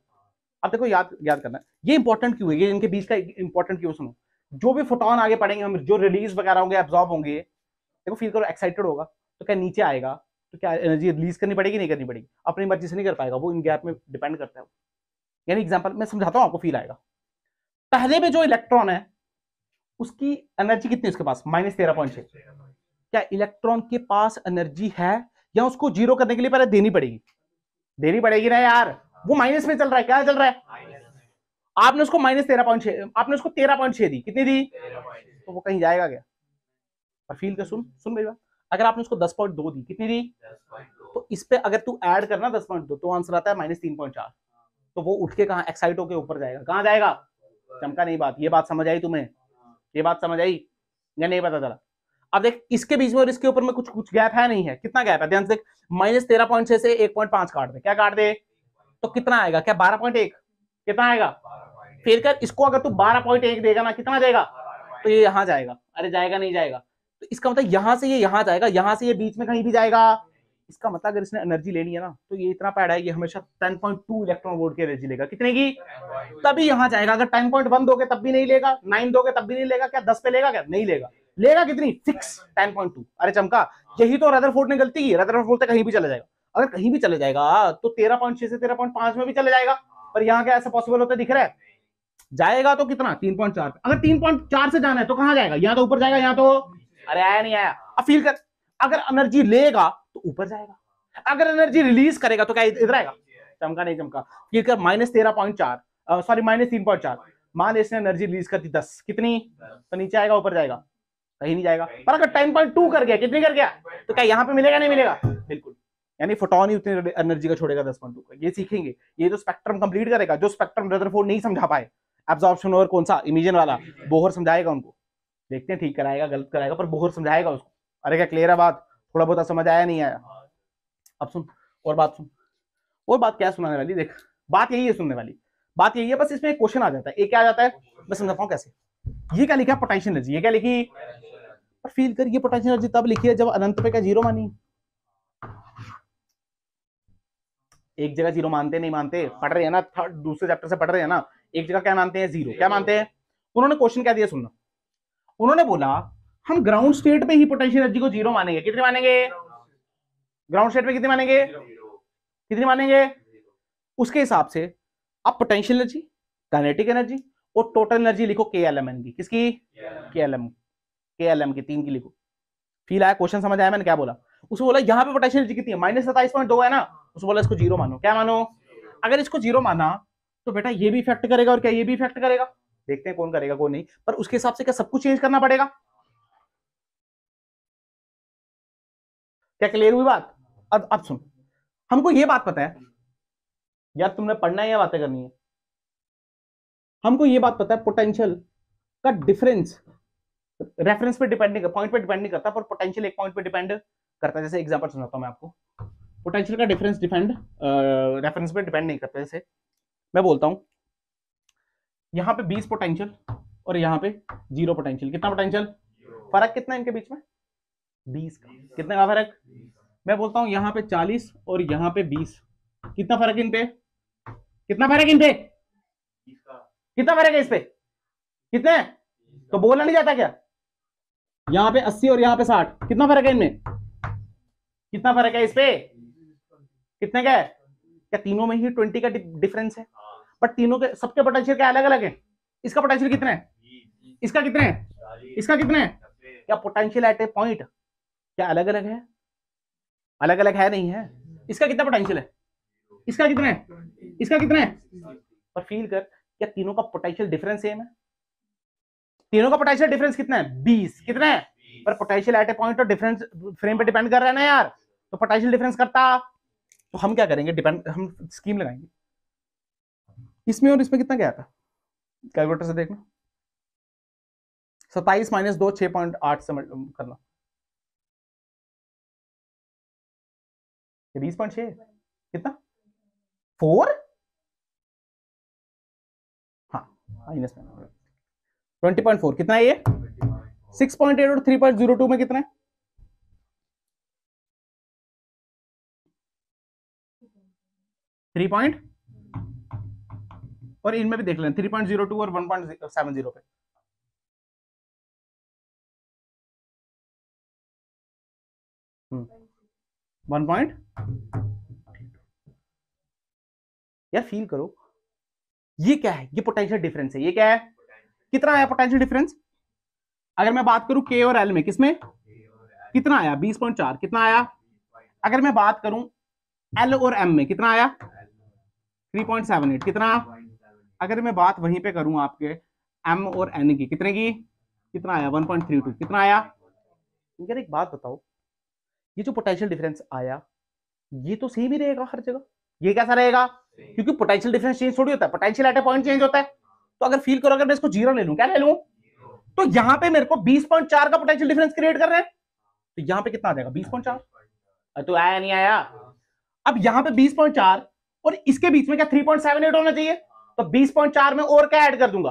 अब देखो याद याद करना ये इंपॉर्टेंट क्यों है, ये इनके बीच का इंपॉर्टेंट क्यों, सुनो। जो भी फोटोन आगे पड़ेंगे हम, जो रिलीज वगैरह होंगे, एब्जॉर्ब होंगे, देखो फील करो एक्साइटेड होगा तो क्या नीचे आएगा, तो क्या एनर्जी रिलीज करनी पड़ेगी नहीं करनी पड़ेगी, अपनी मर्जी से नहीं कर पाएगा, वो इन गैप में डिपेंड करता है। यानी एग्जांपल मैं समझाता हूं आपको, फील आएगा। पहले में जो इलेक्ट्रॉन है उसकी एनर्जी कितनी है उसके पास, -13.6। क्या इलेक्ट्रॉन के पास एनर्जी है, या उसको जीरो करने के लिए पहले देनी पड़ेगी, देनी पड़ेगी ना यार, वो माइनस में चल रहा है, क्या चल रहा है, आपने उसको -13.6, आपने उसको 13.6 दी, कितनी दी, तो वो कहीं जाएगा क्या। और फील का सुन सुन मेरी बात, अगर आपने उसको 10.2 दी, कितनी दी, तो इस पे अगर तू ऐड करना 10.2 तो आंसर आता है -3.4। तो वो उठ के कहां, एक्साइट होके ऊपर जाएगा, कहां जाएगा, चमका नहीं बात, ये बात समझ आई तुम्हें, ये बात समझ आई या नहीं पता चला। अब देख इसके बीच में और इसके ऊपर में कुछ कुछ गैप है नहीं है, कितना गैप है, ध्यान से देख, -13.6 से 1.5 काट दे, क्या काट दे, तो कितना आएगा, क्या 12.1, कितना आएगा, फिर कर इसको अगर तू 12.1 देगा ना, कितना जाएगा, तो ये यहां जाएगा, अरे जाएगा नहीं जाएगा, तो इसका मतलब यहां से ये यहां जाएगा, यहां से ये बीच में कहीं भी जाएगा, इसका मतलब अगर इसने एनर्जी लेनी है ना, तो ये इतना पैड है, ये हमेशा 10.2 इलेक्ट्रॉन वोल्ट की एनर्जी लेगा, कितने की, तभी यहां जाएगा। अगर 10.1 दोगे तब भी नहीं लेगा, 9 दोगे तब भी नहीं लेगा, क्या 10 पे लेगा, क्या नहीं लेगा, लेगा कितनी, फिक्स 10.2। अरे चमका, यही तो रदरफोर्ड ने गलती की, रदरफोर्ड बोलते कहीं भी चले जाएगा, अगर कहीं भी चले जाएगा तो 13.6 से 13.5 में भी चले जाएगा, पर यहाँ क्या ऐसा पॉसिबल होता दिख रहा है, जाएगा तो कितना 3.4 पे, अगर 3.4 से जाना है तो कहां जाएगा, यहाँ तो ऊपर जाएगा, यहाँ तो, अरे आया नहीं आया, अब फील कर, अगर एनर्जी लेगा तो ऊपर जाएगा, अगर एनर्जी रिलीज करेगा तो क्या इधर आएगा, चमका नहीं चमका, फील कर, -13.4, सॉरी -3.4, मान इसने एनर्जी रिलीज कर दी 10, कितनी, तो नीचे आएगा ऊपर जाएगा, कहीं नहीं जाएगा, पर अगर 10.2 कर गया, कितनी कर गया, तो क्या यहाँ पे मिलेगा नहीं मिलेगा, बिल्कुल, यानी फोटोन ही उतनी एनर्जी का छोड़ेगा 10.2 का, ये सीखेंगे, ये तो स्पेक्ट्रम कंप्लीट करेगा, जो स्पेक्ट्रम रदरफोर्ड नहीं समझा पाए, एब्जॉर्प्शन और कौन सा इमिशन वाला, बोहर समझाएगा उनको, देखते हैं ठीक कराएगा गलत कराएगा, पर बोहर समझाएगा उसको। अरे क्या क्लियर है बात, थोड़ा बहुत समझ आया नहीं आया, अब सुन और बात सुन, और बात क्या सुनाने वाली, देख बात यही है, सुनने वाली बात यही है, बस इसमें एक क्वेश्चन आ जाता है, एक क्या आ जाता है, मैं समझाता हूँ कैसे। ये क्या लिखा, पोटेंशियल एनर्जी, ये क्या लिखी, पर फील कर, ये पोटेंशियल एनर्जी तब लिखी है जब अनंत पे क्या जीरो मानी, एक जगह जीरो मानते नहीं मानते, पढ़ रहे हैं ना, थर्ड दूसरे चैप्टर से पढ़ रहे हैं ना, एक जगह क्या मानते हैं, जीरो, क्या मानते हैं, उन्होंने क्वेश्चन क्या दिया सुनना, उन्होंने बोला हम ग्राउंड स्टेट पे ही पोटेंशियल एनर्जी को जीरो मानेंगे, कितने मानेंगे, ग्राउंड स्टेट में कितने मानेंगे, कितनी मानेंगे, उसके हिसाब से अब पोटेंशियल एनर्जी, काइनेटिक एनर्जी और टोटल एनर्जी लिखो KLMN की, किसकी, KLM की, 3 की लिखो। फील आया, क्वेश्चन समझ आया मैंने क्या बोला, उसने बोला यहाँ पे पोटेंशियल एनर्जी कितनी है, -27.2 है ना, उसने बोला इसको जीरो मानो, क्या मानो, अगर इसको जीरो माना तो बेटा ये भी इफेक्ट करेगा और क्या ये भी इफेक्ट करेगा, देखते हैं कौन करेगा कौन नहीं, पर उसके हिसाब से क्या सब कुछ चेंज करना पड़ेगा, क्या क्लियर हुई बात। अब सुन, हमको ये बात पता है यार, तुमने पढ़ना है या बातें करनी है, हमको ये बात पता है पोटेंशियल का डिफरेंस रेफरेंस पे डिपेंड नहीं, पॉइंट पे डिपेंड नहीं करता, पर पोटेंशियल एक पॉइंट पे डिपेंड करता है। जैसे एग्जांपल सुनाता हूं मैं आपको, पोटेंशियल का डिफरेंस डिपेंड रेफरेंस पे डिपेंड नहीं करता। जैसे मैं बोलता हूं यहाँ पे 20 पोटेंशियल और यहाँ पे 0 पोटेंशियल, कितना पोटेंशियल, फर्क कितना है इनके बीच में, 20 का, कितने का फर्क, मैं बोलता हूं यहाँ पे 40 और यहाँ पे 20, कितना फर्क इन पे, कितना फर्क इन पे, कितना फर्क है इस पे, कितने, तो बोलना नहीं जाता क्या, यहाँ पे 80 और यहाँ पे 60, कितना फर्क है इनमें, कितना फर्क है इस पे, कितने का है, क्या तीनों में ही 20 का डिफरेंस है, बट तीनों के सबके पोटेंशियल क्या अलग अलग है, इसका पोटेंशियल कितना है, इसका कितना है, इसका कितना है, क्या पोटेंशियल एट ए पॉइंट क्या अलग अलग है, अलग अलग है नहीं है, इसका कितना पोटेंशियल है, इसका कितना है, इसका कितना है, पर फील कर क्या तीनों का पोटेंशियल डिफरेंस सेम है, तीनों का पोटेंशियल डिफरेंस कितना है 20, कितना है, पर पोटेंशियल एट ए पॉइंट और डिफरेंस फ्रेम पे डिपेंड कर रहा है ना यार, तो पोटेंशियल डिफरेंस करता, तो हम क्या करेंगे, डिपेंड हम स्कीम लगाएंगे, इसमें और इसमें कितना क्या आता, कैलकुलेटर से देखना, 27 - 2 6.8 से करना, 20.6 कितना 4, हाँ माइनस में 20.4 कितना है ये, 6.8 और 3.02 में कितना है, 3 पॉइंट, और इनमें भी देख लें 3.02 और 1.70 पे। वन पॉइंट, यार फील करो, ये क्या है, ये पोटेंशियल डिफरेंस है। ये क्या है, कितना आया पोटेंशियल डिफरेंस? अगर मैं बात करूं के और एल में, किसमें कितना आया? 20.4। कितना आया? अगर मैं बात करूं एल और एम में, कितना आया? 3.78। कितना? अगर मैं बात वहीं पे करूं आपके एम और एन की, कितने की? कितना आया? 1.32। कितना आया? यार एक बात बताओ, ये जो पोटेंशियल डिफरेंस आया, ये तो सेम ही रहेगा हर जगह। ये कैसा रहेगा? क्योंकि पोटेंशियल डिफरेंस चेंज थोड़ी होता है, potential at A point change होता है। तो अगर फील करो, अगर मैं इसको 0 ले लूं, क्या ले लूं, तो यहां पे मेरे को 20.4 का पोटेंशियल डिफरेंस क्रिएट कर रहे हैं, तो यहां पे कितना आ जाएगा? 20.4। तो आया नहीं आया? अब यहां पे 20.4 और इसके बीच में क्या 3.78 होना चाहिए? तो 20.4 में और क्या ऐड कर दूंगा?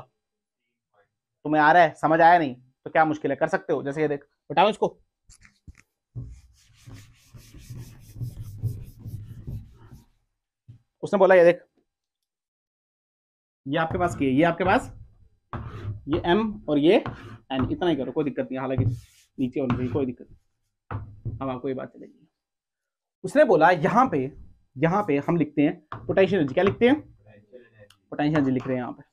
तुम्हें आ रहा है, समझ आया नहीं? तो क्या मुश्किल है, कर सकते हो। जैसे ये देख, बताओ इसको, उसने बोला ये देख, ये आपके पास ये आपके पास ये एम और ये एन, इतना ही करो, कोई दिक्कत नहीं, हालांकि नीचे होना चाहिए, कोई दिक्कत नहीं। अब आपको ये बात चलेगी। उसने बोला यहां पे हम लिखते हैं पोटेंशियल एनर्जी। क्या लिखते हैं? पोटेंशियल एनर्जी लिख रहे हैं यहां पे।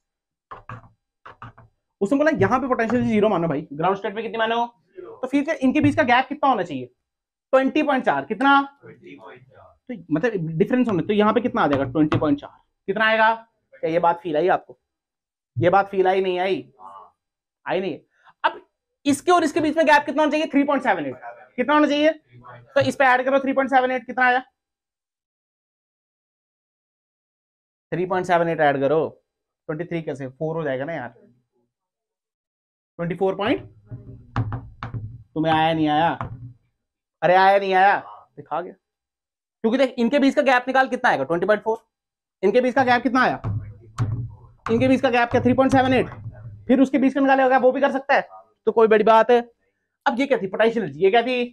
उसने बोला यहां पे पोटेंशियल एनर्जी 0 मानो भाई, ग्राउंड स्टेट में कितनी मानो? तो फिर इनके बीच का गैप कितना होना चाहिए? 20.4। कितना? तो मतलब डिफरेंस होना, तो यहाँ पे कितना आ जाएगा? 20.4। कितना आएगा? क्या ये बात फील आई आपको? ये बात फील आई नहीं आई? आई नहीं। अब इसके और इसके बीच में गैप कितना होना चाहिए? 3.78। कितना होना चाहिए? तो इस पे ऐड करो 3.78, कितना आया? 3.78 ऐड करो, 23 कैसे 4 हो जाएगा ना यार, 24 पॉइंट। तुम्हें आया नहीं आया? अरे आया नहीं आया? दिखा गया। क्योंकि देख, इनके बीच का गैप निकाल, कितना आएगा? 20.4। इनके बीच का गैप कितना आया? इनके बीच का गैप क्या? 3.78। फिर उसके बीच का निकालेगा, वो भी कर सकता है, तो कोई बड़ी बात है। अब ये क्या थी? Potential energy. ये क्या थी?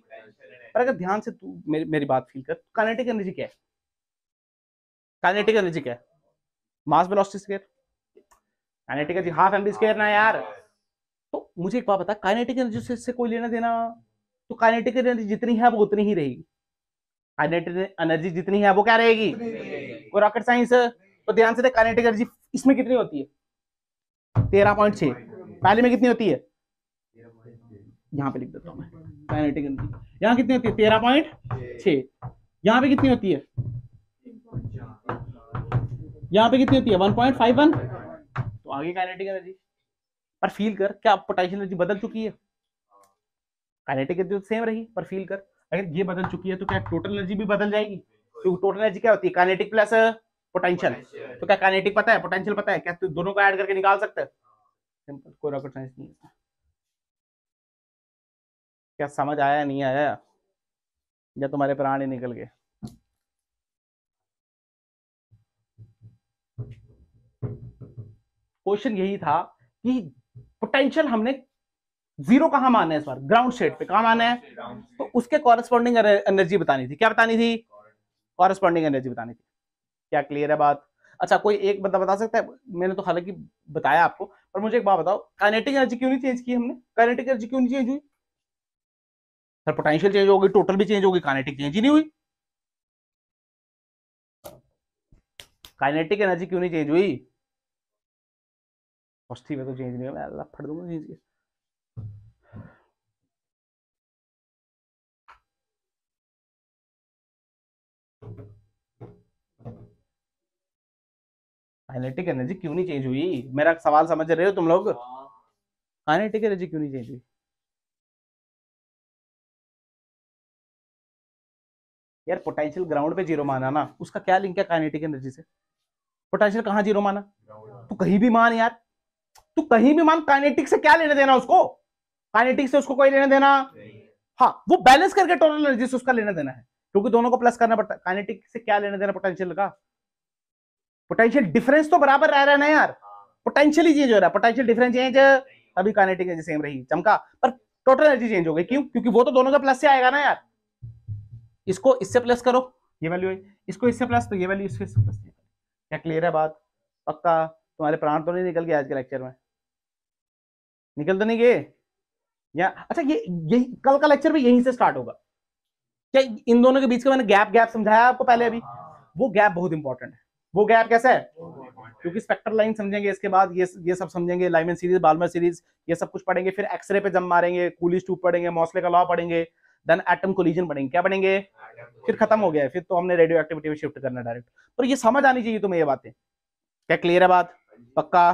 पर अगर ध्यान से तू मेरी बात फील कर, काइनेटिक एनर्जी क्या है? काइनेटिक एनर्जी क्या है? Mass velocity square. Kinetic energy half MV square ना यार। तो मुझे एक बात बता, काइनेटिक एनर्जी से कोई लेना देना? तो काइनेटिक एनर्जी जितनी है वो उतनी ही रहेगी। काइनेटिक एनर्जी जितनी है वो क्या रहेगी? कोई रॉकेट साइंस? तो ध्यान से देख, काइनेटिक एनर्जी इसमें कितनी होती है? 13.6। पहले में कितनी होती है? यहां पे लिख देता हूं मैं, काइनेटिक एनर्जी यहां कितनी होती है? 13.6। यहां पे कितनी होती है? यहां पे कितनी होती है? 1.51। तो आगे काइनेटिक एनर्जी। पर फील कर, क्या पोटेंशियल एनर्जी बदल चुकी है? काइनेटिक एनर्जी सेम रही, पर फील कर, अगर ये बदल चुकी है तो क्या टोटल एनर्जी भी बदल जाएगी? क्योंकि टोटल एनर्जी क्या होती है? Kinetic plus potential. तो क्या काइनेटिक पता है, पोटेंशियल पता है? क्या तू दोनों को ऐड करके निकाल सकता है? सिंपल, कोई रॉकेट साइंस नहीं है। क्या समझ आया नहीं आया, या तुम्हारे प्राण ही निकल गए? क्वेश्चन यही था कि पोटेंशियल हमने 0 कहां माना है इस बार? ग्राउंड स्टेट पे। कहां माना है? तो उसके कॉरेस्पॉन्डिंग एनर्जी बतानी थी। क्या बतानी थी? कॉरेस्पॉन्डिंग एनर्जी बतानी थी। क्या क्लियर है बात? अच्छा, कोई एक बंदा बता सकता है? मैंने तो हालांकि बताया आपको, पर मुझे एक बात बताओ, काइनेटिक एनर्जी क्यों नहीं चेंज की हमने? काइनेटिक एनर्जी क्यों नहीं चेंज हुई? सर पोटेंशियल चेंज होगी, टोटल भी चेंज होगी, काइनेटिक चेंज ही नहीं हुई। काइनेटिक एनर्जी क्यों नहीं चेंज हुई? पॉजिटिव है तो चेंज नहीं होगा, मैं फट दूंगा चेंज के। काइनेटिक एनर्जी क्यों नहीं चेंज हुई? मेरा सवाल समझ रहे हो तुम लोग? काइनेटिक एनर्जी क्यों नहीं चेंज हुई? यार पोटेंशियल ग्राउंड पे 0 माना ना, उसका क्या लिंक है काइनेटिक एनर्जी से? पोटेंशियल कहां 0 माना? तू कहीं भी मान यार, तू कहीं भी मान, काइनेटिक से क्या लेना देना उसको? काइनेटिक से उसको कोई लेना देना? हाँ, वो बैलेंस करके टोटल एनर्जी से उसका लेना देना है, क्योंकि दोनों को प्लस करना पड़ता है। काइनेटिक से क्या लेना देना पोटेंशियल का? पोटेंशियल डिफरेंस तो बराबर रह रहा है ना यार, पोटेंशियल ही चेंज हो रहा है। पोटेंशियल डिफरेंस चेंज, तभी काइनेटिक एनर्जी सेम रही, चमका। पर टोटल एनर्जी चेंज हो गई, क्यों? क्योंकि वो तो दोनों का प्लस से आएगा ना यार। इसको इससे प्लस करो ये वैल्यू है, इसको इससे प्लस तो ये वैल्यू इससे प्लस। क्या क्लियर है बात? पक्का? तुम्हारे प्राण तो नहीं निकल गए आज के लेक्चर में? निकल तो नहीं गए? या अच्छा, ये यही कल का लेक्चर भी यहीं से स्टार्ट होगा क्या? इन दोनों के बीच का मैंने गैप समझाया आपको पहले अभी, वो गैप बहुत इंपॉर्टेंट है। वो गैप कैसा है? क्योंकि स्पेक्ट्रल लाइन समझेंगे, इसके बाद ये सब समझेंगे, लाइमन सीरीज, बाल्मर सीरीज, ये सब कुछ पढ़ेंगे, फिर एक्सरे पे जम मारेंगे, कूलिज ट्यूब पढ़ेंगे, मॉसले का लॉ पढ़ेंगे, देन एटम कोलिजन पढ़ेंगे। क्या पढ़ेंगे? फिर खत्म हो गया है, फिर तो हमने रेडियो एक्टिविटी में शिफ्ट करना डायरेक्ट। पर ये समझ आनी चाहिए तुम्हें ये बातें। क्या क्लियर है बात? पक्का?